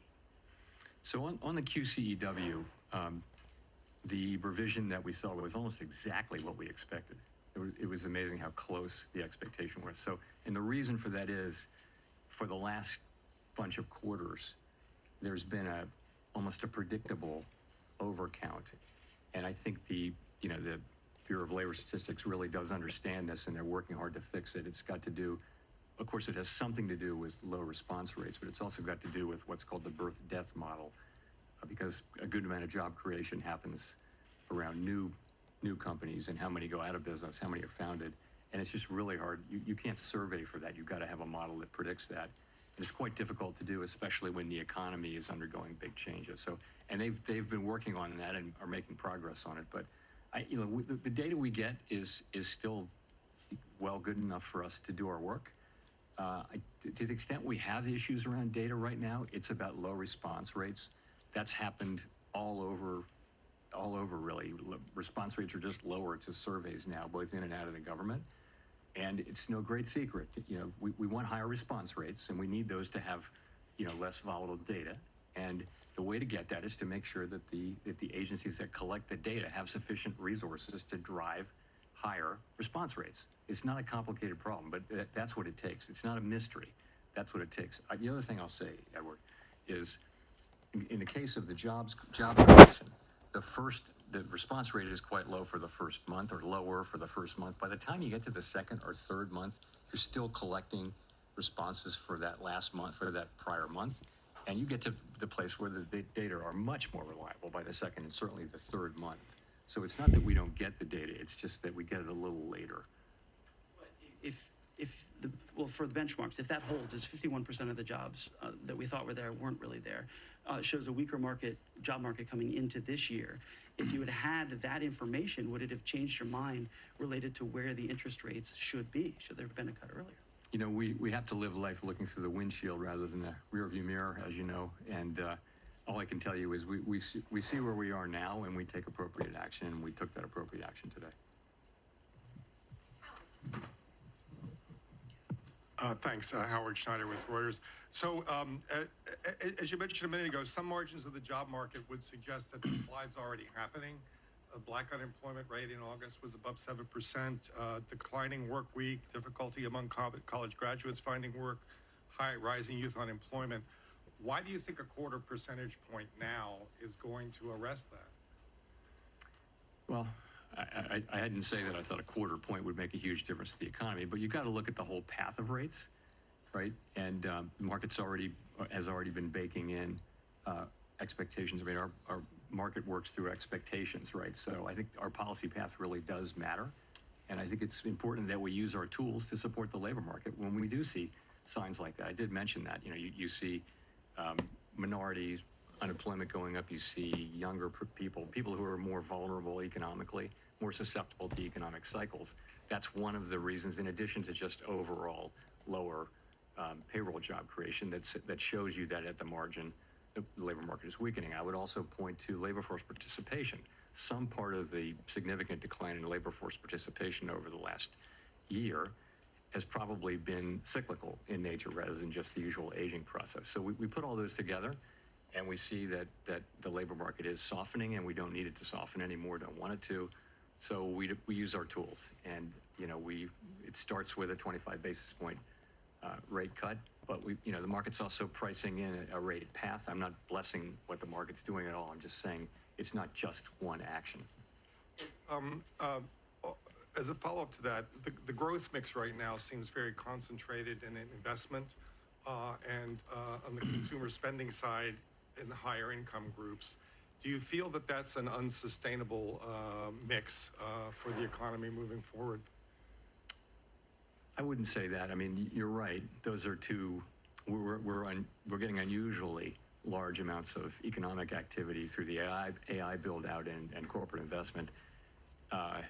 [SPEAKER 2] So on the QCEW, the revision that we saw was almost exactly what we expected. it was amazing how close the expectation was. So, and the reason for that is, for the last bunch of quarters, there's been almost a predictable overcount. And I think the Bureau of Labor Statistics really does understand this, and they're working hard to fix it. It's got to do, of course, it has something to do with low response rates, but it's also got to do with what's called the birth-death model, because a good amount of job creation happens around new companies and how many go out of business, how many are founded. And it's just really hard. You can't survey for that. You've got to have a model that predicts that. And it's quite difficult to do, especially when the economy is undergoing big changes. So, and they've been working on that and are making progress on it. But the data we get is still well good enough for us to do our work. To the extent we have issues around data right now, it's about low response rates. That's happened all over really. Response rates are just lower to surveys now, both in and out of the government. And it's no great secret. We want higher response rates, and we need those to have, less volatile data. And the way to get that is to make sure that the agencies that collect the data have sufficient resources to drive higher response rates. It's not a complicated problem, but that's what it takes. It's not a mystery. That's what it takes. The other thing I'll say, Edward, is in the case of the job creation, the response rate is quite low for the first month, or lower for the first month. By the time you get to the second or third month, you're still collecting responses for that last month, for that prior month. And you get to the place where the data are much more reliable by the second and certainly the third month. So it's not that we don't get the data, it's just that we get it a little later.
[SPEAKER 10] For the benchmarks, if that holds, it's 51% of the jobs that we thought were there weren't really there. It shows a weaker job market coming into this year. If you had had that information, would it have changed your mind related to where the interest rates should be? Should there have been a cut earlier?
[SPEAKER 2] We have to live life looking through the windshield rather than the rearview mirror, as you know. And all I can tell you is we see where we are now, and we take appropriate action, and we took that appropriate action today.
[SPEAKER 11] Thanks, Howard Schneider with Reuters. So, as you mentioned a minute ago, some margins of the job market would suggest that the slide's already happening. Black unemployment rate in August was above 7%, declining work week, difficulty among college graduates finding work, rising youth unemployment. Why do you think a quarter percentage point now is going to arrest that?
[SPEAKER 2] Well, I didn't say that I thought a quarter point would make a huge difference to the economy, but you've got to look at the whole path of rates, right? And the market's has already been baking in expectations. I mean, our market works through expectations, right? So I think our policy path really does matter. And I think it's important that we use our tools to support the labor market when we do see signs like that. I did mention that, you see minorities, unemployment going up, you see younger people who are more vulnerable economically, more susceptible to economic cycles. That's one of the reasons, in addition to just overall lower payroll job creation, that shows you that at the margin, the labor market is weakening. I would also point to labor force participation. Some part of the significant decline in labor force participation over the last year has probably been cyclical in nature rather than just the usual aging process. So we put all those together, and we see that the labor market is softening, and we don't need it to soften anymore, don't want it to. So we use our tools, and it starts with a 25 basis point rate cut, but the market's also pricing in a rate path. I'm not blessing what the market's doing at all. I'm just saying it's not just one action.
[SPEAKER 11] As a follow-up to that, the growth mix right now seems very concentrated in investment and on the consumer spending side in the higher income groups. Do you feel that that's an unsustainable mix for the economy moving forward?
[SPEAKER 2] I wouldn't say that. I mean, you're right. Those are two. We're getting unusually large amounts of economic activity through the AI build out and corporate investment. I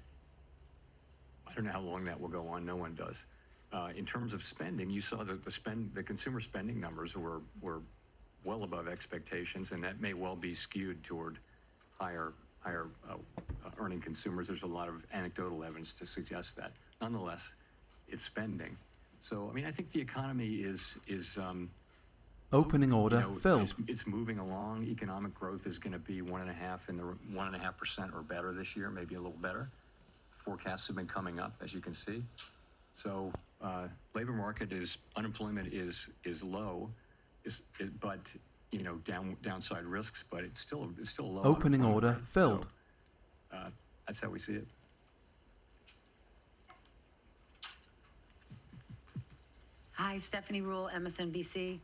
[SPEAKER 2] don't know how long that will go on. No one does. In terms of spending, you saw the consumer spending numbers were well above expectations, and that may well be skewed toward higher earning consumers. There's a lot of anecdotal evidence to suggest that. Nonetheless, it's spending. So, I mean, I think the economy is
[SPEAKER 1] Opening order filled.
[SPEAKER 2] It's moving along. Economic growth is going to be 1.5% or better this year, maybe a little better. forecasts have been coming up, as you can see. So labor market unemployment is low, but downside risks, but it's still low.
[SPEAKER 1] Opening order
[SPEAKER 2] unemployment rate.
[SPEAKER 1] filled.
[SPEAKER 2] So, that's how we see it.
[SPEAKER 12] Hi, Stephanie Rule, MSNBC.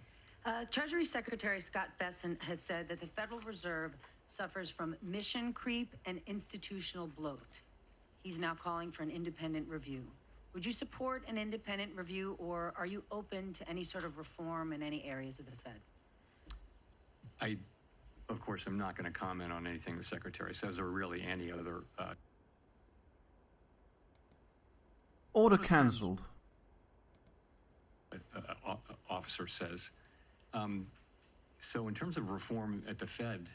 [SPEAKER 12] Treasury Secretary Scott Bessent has said that the Federal Reserve suffers from mission creep and institutional bloat. He's now calling for an independent review. Would you support an independent review, or are you open to any sort of reform in any areas of the Fed?
[SPEAKER 2] Of course, I'm not going to comment on anything the Secretary says or really any other.
[SPEAKER 1] Order cancelled.
[SPEAKER 2] Officer says. So in terms of reform at the Fed,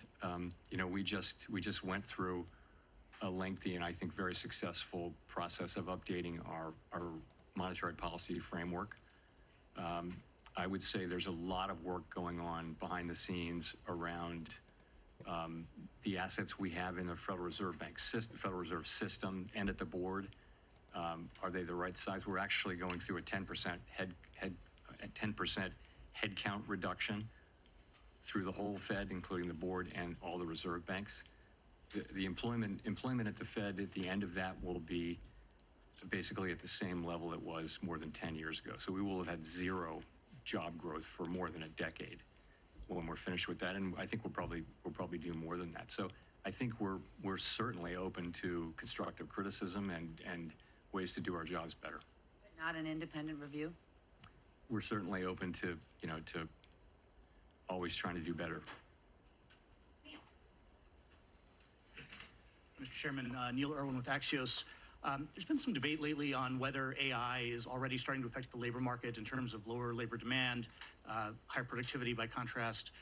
[SPEAKER 2] we just went through a lengthy and I think very successful process of updating our monetary policy framework. I would say there's a lot of work going on behind the scenes around the assets we have in the Federal Reserve Bank system, Federal Reserve system, and at the board. Are they the right size? We're actually going through a 10% headcount reduction through the whole Fed, including the board and all the reserve banks. The employment at the Fed at the end of that will be basically at the same level it was more than 10 years ago. So we will have had zero job growth for more than a decade when we're finished with that, and I think we'll probably do more than that. So I think we're certainly open to constructive criticism and ways to do our jobs better.
[SPEAKER 12] But not an independent review?
[SPEAKER 2] We're certainly open to to always trying to do better.
[SPEAKER 13] Mr. Chairman, Neil Irwin with Axios. There's been some debate lately on whether AI is already starting to affect the labor market in terms of lower labor demand, higher productivity by contrast.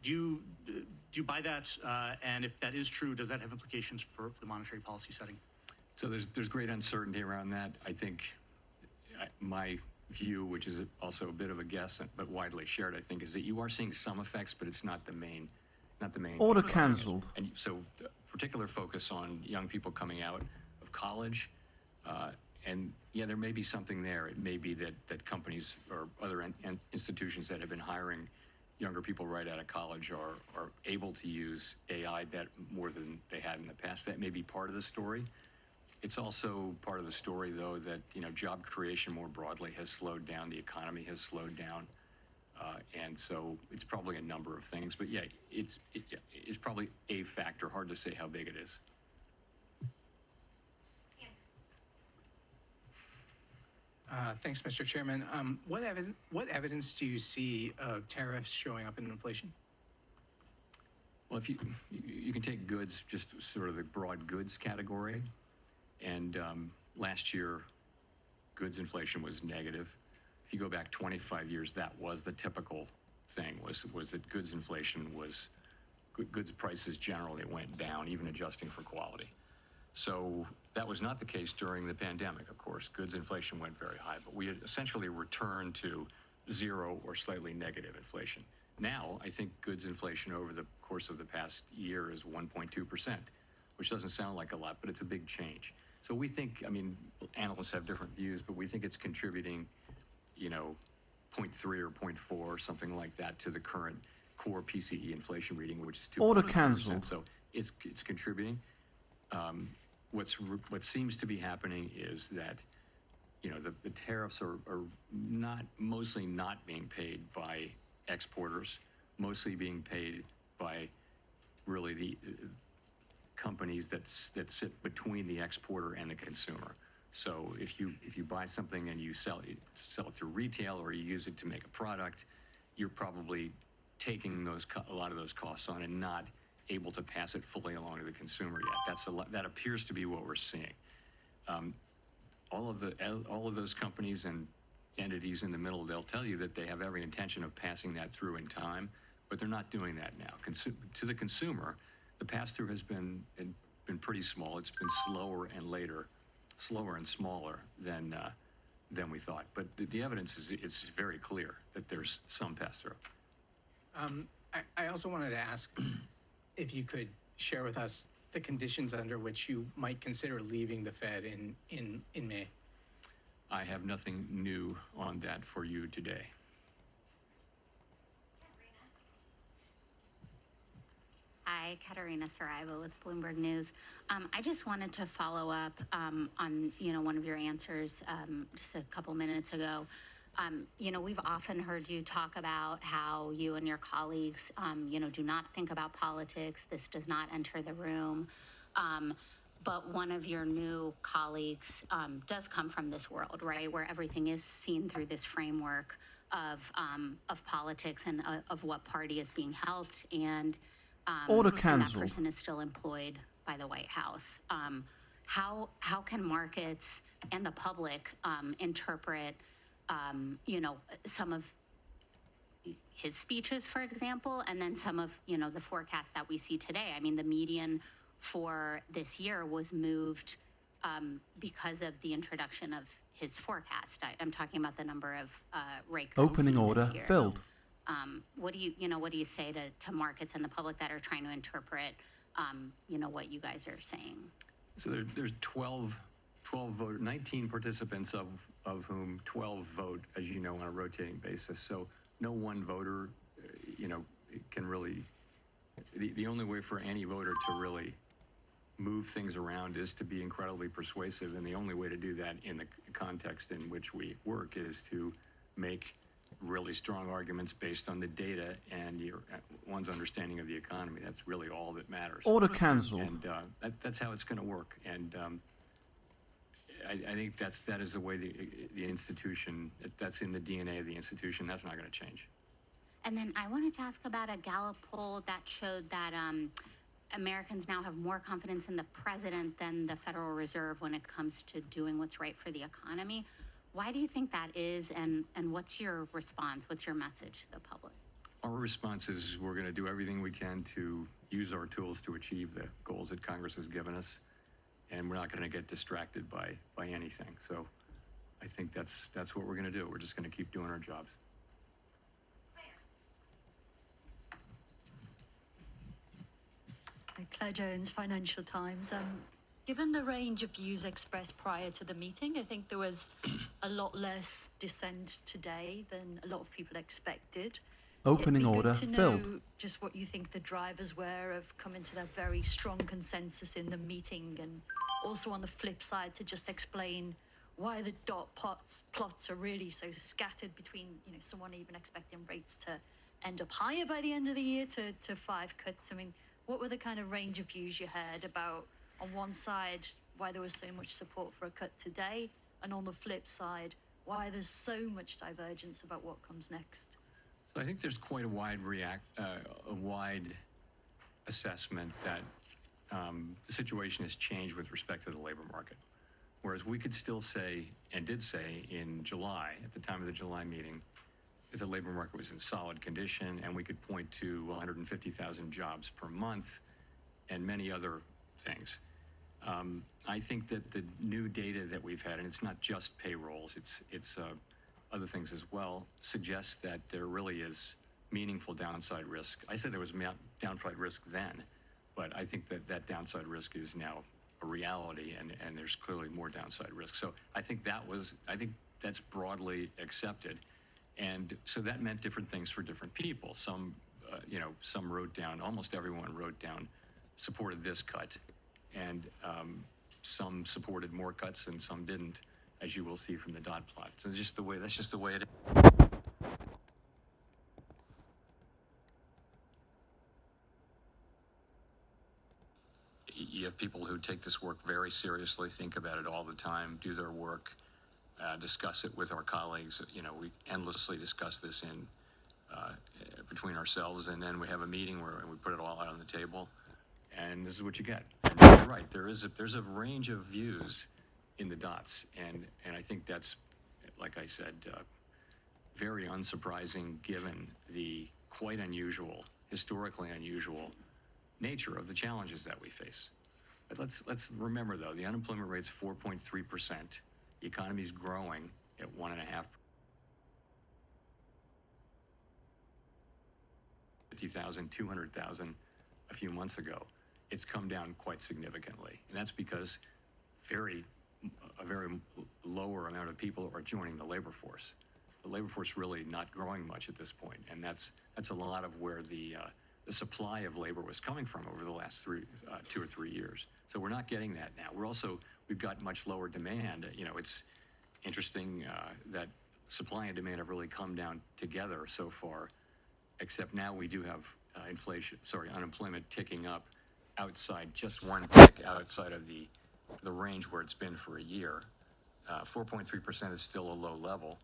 [SPEAKER 13] Do you buy that? And if that is true, does that have implications for the monetary policy setting?
[SPEAKER 2] So there's great uncertainty around that. I think my view, which is also a bit of a guess, but widely shared, I think, is that you are seeing some effects, but it's not the main.
[SPEAKER 1] Order cancelled.
[SPEAKER 2] And so particular focus on young people coming out of college. And yeah, there may be something there. It may be that companies or other institutions that have been hiring younger people right out of college are able to use AI more than they had in the past. That may be part of the story. It's also part of the story, though, that job creation more broadly has slowed down. The economy has slowed down. And so it's probably a number of things, but yeah, it's probably a factor. Hard to say how big it is.
[SPEAKER 14] Thanks, Mr. Chairman. What evidence do you see of tariffs showing up in inflation?
[SPEAKER 2] Well, if you can take goods, just sort of the broad goods category, and last year, goods inflation was negative. If you go back 25 years, that was the typical thing, was that goods inflation was, goods prices generally went down, even adjusting for quality. So that was not the case during the pandemic, of course. Goods inflation went very high, but we had essentially returned to zero or slightly negative inflation. Now, I think goods inflation over the course of the past year is 1.2%, which doesn't sound like a lot, but it's a big change. So we think, analysts have different views, but we think it's contributing 0.3 or 0.4, something like that, to the current core PCE inflation reading, which is 2%.
[SPEAKER 1] Order cancelled.
[SPEAKER 2] So it's contributing. What seems to be happening is that the tariffs are mostly not being paid by exporters, mostly being paid by really the companies that sit between the exporter and the consumer. So if you buy something and you sell it through retail, or you use it to make a product, you're probably taking a lot of those costs on and not able to pass it fully along to the consumer yet. That appears to be what we're seeing. All of those companies and entities in the middle, they'll tell you that they have every intention of passing that through in time, but they're not doing that now. To the consumer, the pass-through has been pretty small. It's been slower and smaller than we thought. But the evidence it's very clear that there's some pass-through.
[SPEAKER 14] I also wanted to ask if you could share with us the conditions under which you might consider leaving the Fed in May?
[SPEAKER 2] I have nothing new on that for you today.
[SPEAKER 15] Hi, Katerina Saraiva with Bloomberg News. I just wanted to follow up on one of your answers just a couple minutes ago. We've often heard you talk about how you and your colleagues, do not think about politics. This does not enter the room. But one of your new colleagues does come from this world, right, where everything is seen through this framework of politics and of what party is being helped, and
[SPEAKER 1] Order
[SPEAKER 15] and that
[SPEAKER 1] cancelled.
[SPEAKER 15] person is still employed by the White House. How can markets and the public interpret, some of his speeches, for example, and then some of the forecasts that we see today? I mean, the median for this year was moved because of the introduction of his forecast. I'm talking about the number of rate cuts
[SPEAKER 1] Opening
[SPEAKER 15] seen
[SPEAKER 1] order
[SPEAKER 15] this year.
[SPEAKER 1] filled.
[SPEAKER 15] What do you say to markets and the public that are trying to interpret, what you guys are saying?
[SPEAKER 2] So there's 12 vote, 19 participants of whom 12 vote, as you know, on a rotating basis. So no one voter, can really, the only way for any voter to really move things around is to be incredibly persuasive. And the only way to do that in the context in which we work is to make really strong arguments based on the data and one's understanding of the economy. That's really all that matters.
[SPEAKER 1] Order cancelled.
[SPEAKER 2] And that's how it's going to work. And I think that is the way the institution, that's in the DNA of the institution. That's not going to change.
[SPEAKER 15] And then I wanted to ask about a Gallup poll that showed that Americans now have more confidence in the president than the Federal Reserve when it comes to doing what's right for the economy. Why do you think that is, and what's your response? What's your message to the public?
[SPEAKER 2] Our response is we're going to do everything we can to use our tools to achieve the goals that Congress has given us, and we're not going to get distracted by anything. So I think that's what we're going to do. We're just going to keep doing our jobs.
[SPEAKER 16] Claire Jones, Financial Times. Given the range of views expressed prior to the meeting, I think there was a lot less dissent today than a lot of people expected.
[SPEAKER 1] Opening
[SPEAKER 16] It'd be
[SPEAKER 1] order
[SPEAKER 16] good to know
[SPEAKER 1] filled.
[SPEAKER 16] just what you think the drivers were of coming to that very strong consensus in the meeting, and also on the flip side to just explain why the dot plots are really so scattered between, someone even expecting rates to end up higher by the end of the year to 5 cuts. I mean, what were the kind of range of views you heard about, on one side, why there was so much support for a cut today, and on the flip side, why there's so much divergence about what comes next?
[SPEAKER 2] So I think there's quite a wide assessment that the situation has changed with respect to the labor market. Whereas we could still say, and did say in July, at the time of the July meeting, that the labor market was in solid condition, and we could point to 150,000 jobs per month and many other things. I think that the new data that we've had, and it's not just payrolls, it's other things as well, suggests that there really is meaningful downside risk. I said there was downside risk then, but I think that downside risk is now a reality, and there's clearly more downside risk. So I think that's broadly accepted. And so that meant different things for different people. Some wrote down, almost everyone wrote down, supported this cut, and some supported more cuts and some didn't, as you will see from the dot plot. So that's just the way it is. You have people who take this work very seriously, think about it all the time, do their work, discuss it with our colleagues. We endlessly discuss this between ourselves, and then we have a meeting where we put it all out on the table, and this is what you get. And you're right, there's a range of views in the dots, and I think that's, like I said, very unsurprising given the quite unusual, historically unusual nature of the challenges that we face. But let's remember, though, the unemployment rate's 4.3%. The economy's growing at 1.5%. 50,000, 200,000 a few months ago. it's come down quite significantly. And that's because a very lower amount of people are joining the labor force. The labor force really not growing much at this point, and that's a lot of where the supply of labor was coming from over the last 2 or 3 years. So we're not getting that now. We've got much lower demand. You know, it's interesting that supply and demand have really come down together so far, except now we do have unemployment ticking up outside, just one tick outside of the range where it's been for a year. 4.3% is still a low level,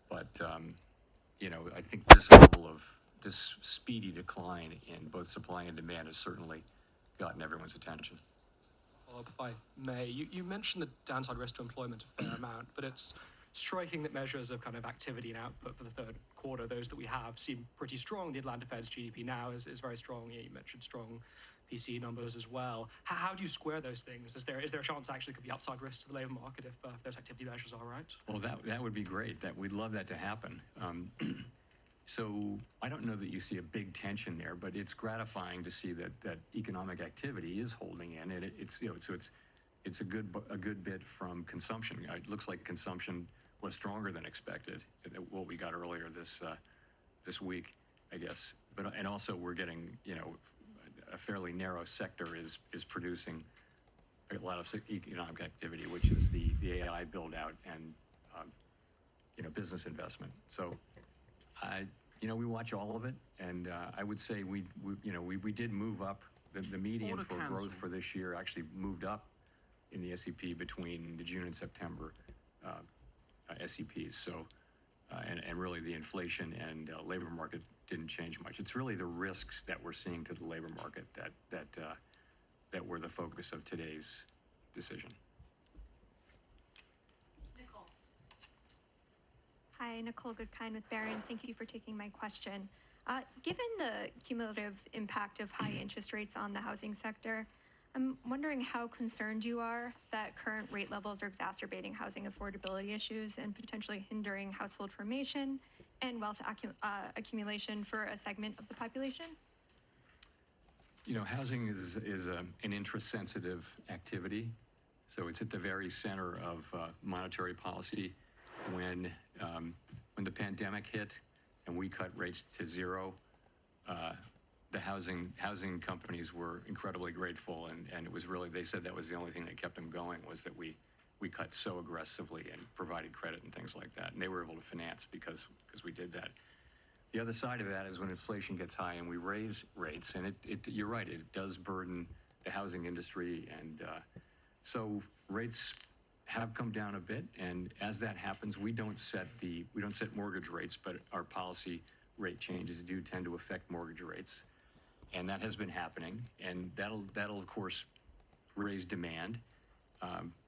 [SPEAKER 2] but you know, I think this speedy decline in both supply and demand has certainly gotten everyone's attention.
[SPEAKER 17] Follow up, if I may. You mentioned the downside risk to employment a fair amount, but it's striking that measures of kind of activity and output for the third quarter, those that we have, seem pretty strong. The Atlanta Fed's GDP now is very strong. You mentioned strong PC numbers as well. How do you square those things? Is there a chance actually could be upside risk to the labor market if those activity measures are right?
[SPEAKER 2] Well, that would be great. We'd love that to happen. So I don't know that you see a big tension there, but it's gratifying to see that economic activity is holding in, and it's a good bit from consumption. It looks like consumption was stronger than expected. What we got earlier this week, I guess. And also we're getting, you know, a fairly narrow sector is producing a lot of economic activity, which is the AI build out and you know, business investment. So you know, we watch all of it, and I would say we did move up the median for growth for this year actually moved up in the SEP between the June and September SEPs. So and really the inflation and labor market didn't change much. It's really the risks that we're seeing to the labor market that were the focus of today's decision.
[SPEAKER 18] Hi, Nicole Goodkind with Barron's. Thank you for taking my question. Given the cumulative impact of high interest rates on the housing sector, I'm wondering how concerned you are that current rate levels are exacerbating housing affordability issues and potentially hindering household formation and wealth accumulation for a segment of the population?
[SPEAKER 2] You know, housing is an interest-sensitive activity, so it's at the very center of monetary policy. When the pandemic hit and we cut rates to zero, the housing companies were incredibly grateful, and it was really, they said that was the only thing that kept them going, was that we cut so aggressively and provided credit and things like that, and they were able to finance because we did that. The other side of that is when inflation gets high and we raise rates, and you're right, it does burden the housing industry, and so rates have come down a bit, and as that happens, we don't set mortgage rates, but our policy rate changes do tend to affect mortgage rates, and that has been happening, and that'll of course raise demand.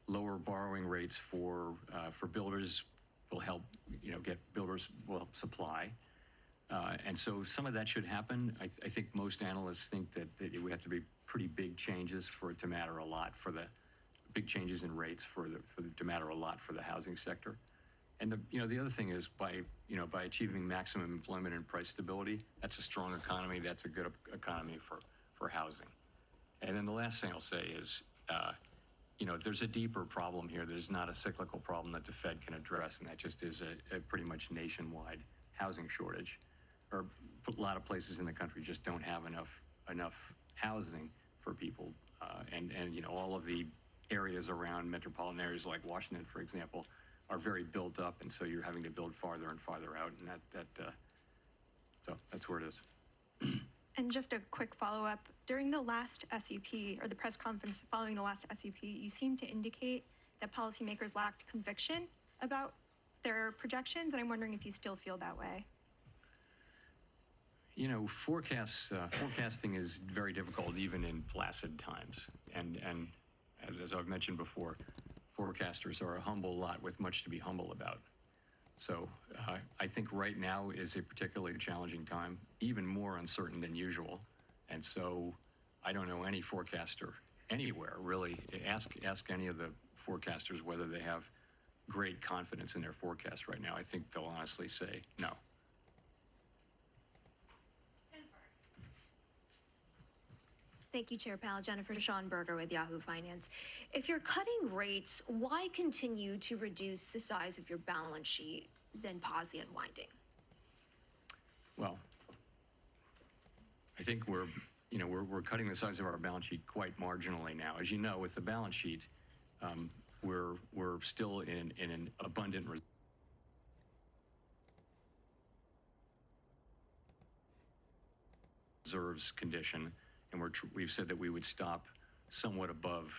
[SPEAKER 2] Lower borrowing rates for builders will help, will help supply, and so some of that should happen. I think most analysts think that it would have to be pretty big changes for it to matter a lot, for the big changes in rates to matter a lot for the housing sector. And the other thing is by achieving maximum employment and price stability, that's a strong economy. That's a good economy for housing. And then the last thing I'll say is, there's a deeper problem here. There's not a cyclical problem that the Fed can address, and that just is a pretty much nationwide housing shortage. Or a lot of places in the country just don't have enough housing for people, and all of the areas around metropolitan areas like Washington, for example, are very built up, and so you're having to build farther and farther out, and so that's where it is.
[SPEAKER 18] And just a quick follow-up, during the last SEP, or the press conference following the last SEP, you seemed to indicate that policymakers lacked conviction about their projections, and I'm wondering if you still feel that way.
[SPEAKER 2] Forecasting is very difficult even in placid times, and as I've mentioned before, forecasters are a humble lot with much to be humble about. So I think right now is a particularly challenging time, even more uncertain than usual. And so I don't know any forecaster anywhere, really. Ask any of the forecasters whether they have great confidence in their forecast right now. I think they'll honestly say no.
[SPEAKER 19] Thank you, Chair Powell. Jennifer Schonberger with Yahoo Finance. If you're cutting rates, why continue to reduce the size of your balance sheet, then pause the unwinding?
[SPEAKER 2] Well, I think we're cutting the size of our balance sheet quite marginally now. As you know, with the balance sheet, we're still in an abundant reserves condition, and we've said that we would stop somewhat above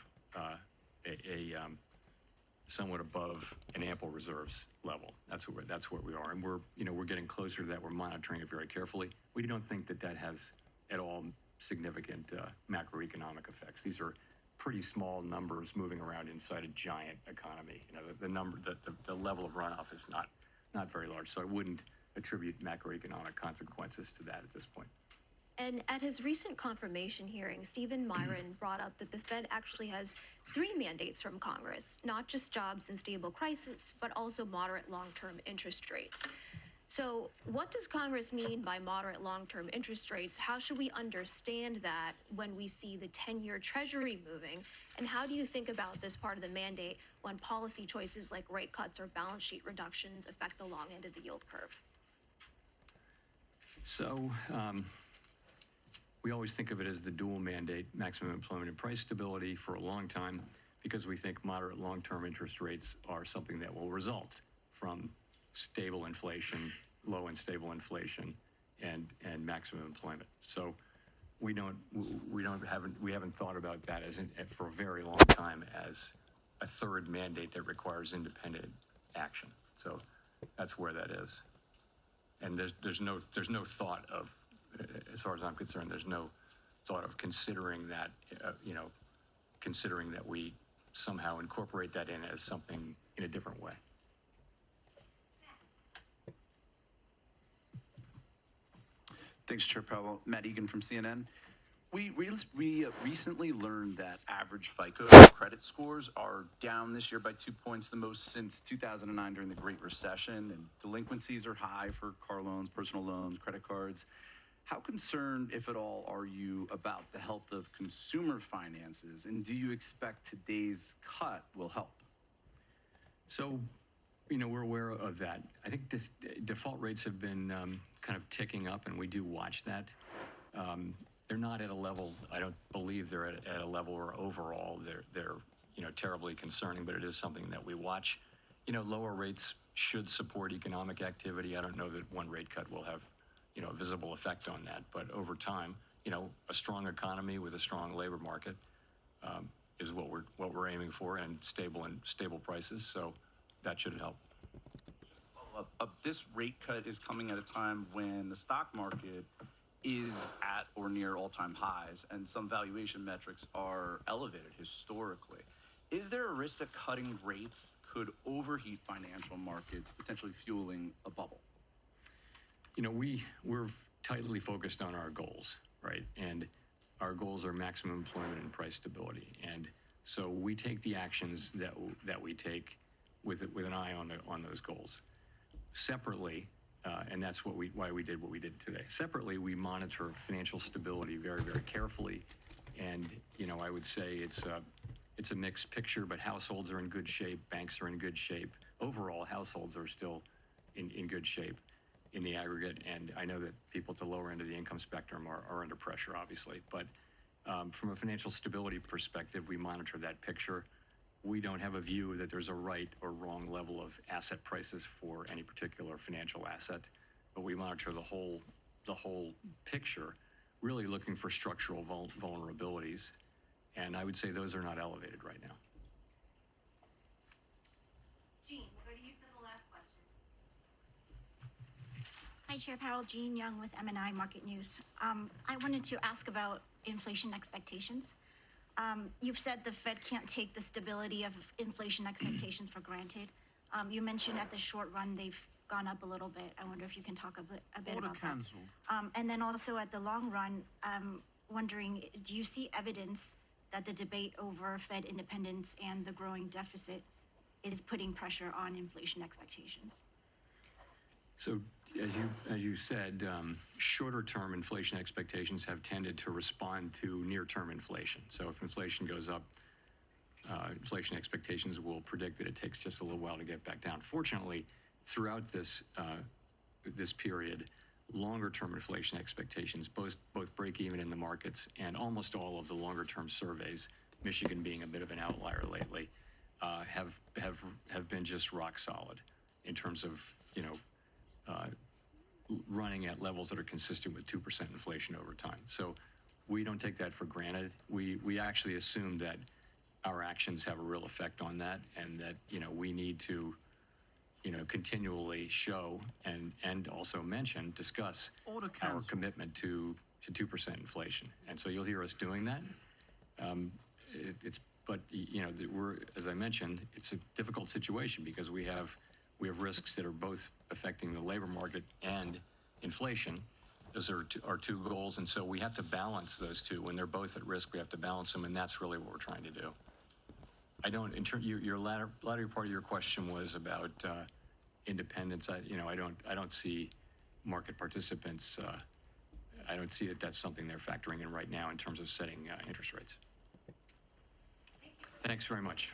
[SPEAKER 2] somewhat above an ample reserves level. That's where we are, and we're getting closer to that. We're monitoring it very carefully. We don't think that has at all significant macroeconomic effects. These are pretty small numbers moving around inside a giant economy. The level of runoff is not very large, so I wouldn't attribute macroeconomic consequences to that at this point.
[SPEAKER 19] And at his recent confirmation hearing, Stephen Myron brought up that the Fed actually has 3 mandates from Congress, not just jobs and stable prices, but also moderate long-term interest rates. So what does Congress mean by moderate long-term interest rates? How should we understand that when we see the 10-year Treasury moving? And how do you think about this part of the mandate when policy choices like rate cuts or balance sheet reductions affect the long end of the yield curve?
[SPEAKER 2] So, we always think of it as the dual mandate, maximum employment and price stability, for a long time, because we think moderate long-term interest rates are something that will result from stable inflation, low and stable inflation, and maximum employment. So we haven't thought about that for a very long time as a third mandate that requires independent action. So that's where that is. And there's no thought of, as far as I'm concerned, there's no thought of considering that, considering that we somehow incorporate that in as something in a different way.
[SPEAKER 20] Thanks, Chair Powell. Matt Egan from CNN. We recently learned that average FICO credit scores are down this year by 2 points, the most since 2009 during the Great Recession, and delinquencies are high for car loans, personal loans, credit cards. How concerned, if at all, are you about the health of consumer finances, and do you expect today's cut will help?
[SPEAKER 2] So, we're aware of that. I think default rates have been kind of ticking up, and we do watch that. They're not at a level, I don't believe they're at a level where overall they're terribly concerning, but it is something that we watch. Lower rates should support economic activity. I don't know that one rate cut will have a visible effect on that, but over time, a strong economy with a strong labor market is what we're aiming for, and stable prices. So that should help.
[SPEAKER 20] This rate cut is coming at a time when the stock market is at or near all-time highs, and some valuation metrics are elevated historically. Is there a risk that cutting rates could overheat financial markets, potentially fueling a bubble?
[SPEAKER 2] We're tightly focused on our goals, right? And our goals are maximum employment and price stability. And so we take the actions that we take with an eye on those goals. Separately, and that's why we did what we did today. Separately, we monitor financial stability very, very carefully. And I would say it's a mixed picture, but households are in good shape, banks are in good shape. Overall, households are still in good shape in the aggregate, and I know that people at the lower end of the income spectrum are under pressure, obviously. But from a financial stability perspective, we monitor that picture. We don't have a view that there's a right or wrong level of asset prices for any particular financial asset, but we monitor the whole picture, really looking for structural vulnerabilities, and I would say those are not elevated right now.
[SPEAKER 5] Jean, we'll go to you for the last question.
[SPEAKER 21] Hi, Chair Powell. Jean Young with MNI Market News. I wanted to ask about inflation expectations. You've said the Fed can't take the stability of inflation expectations for granted. You mentioned at the short run they've gone up a little bit. I wonder if you can talk a bit
[SPEAKER 1] Order
[SPEAKER 21] about
[SPEAKER 1] cancelled.
[SPEAKER 21] that. And then also at the long run, wondering, do you see evidence that the debate over Fed independence and the growing deficit is putting pressure on inflation expectations?
[SPEAKER 2] So as you said, shorter-term inflation expectations have tended to respond to near-term inflation. So if inflation goes up, inflation expectations will predict that it takes just a little while to get back down. Fortunately, throughout this period, longer-term inflation expectations, both break even in the markets and almost all of the longer-term surveys, Michigan being a bit of an outlier lately, have been just rock solid in terms of running at levels that are consistent with 2% inflation over time. So we don't take that for granted. We actually assume that our actions have a real effect on that, and that we need to continually show and also discuss our commitment to 2% inflation. And so you'll hear us doing that. But we're, as I mentioned, it's a difficult situation because we have risks that are both affecting the labor market and inflation. Those are our two goals, and so we have to balance those two. When they're both at risk, we have to balance them, and that's really what we're trying to do. Your latter part of your question was about independence. I don't see market participants. I don't see that that's something they're factoring in right now in terms of setting interest rates. Thanks very much.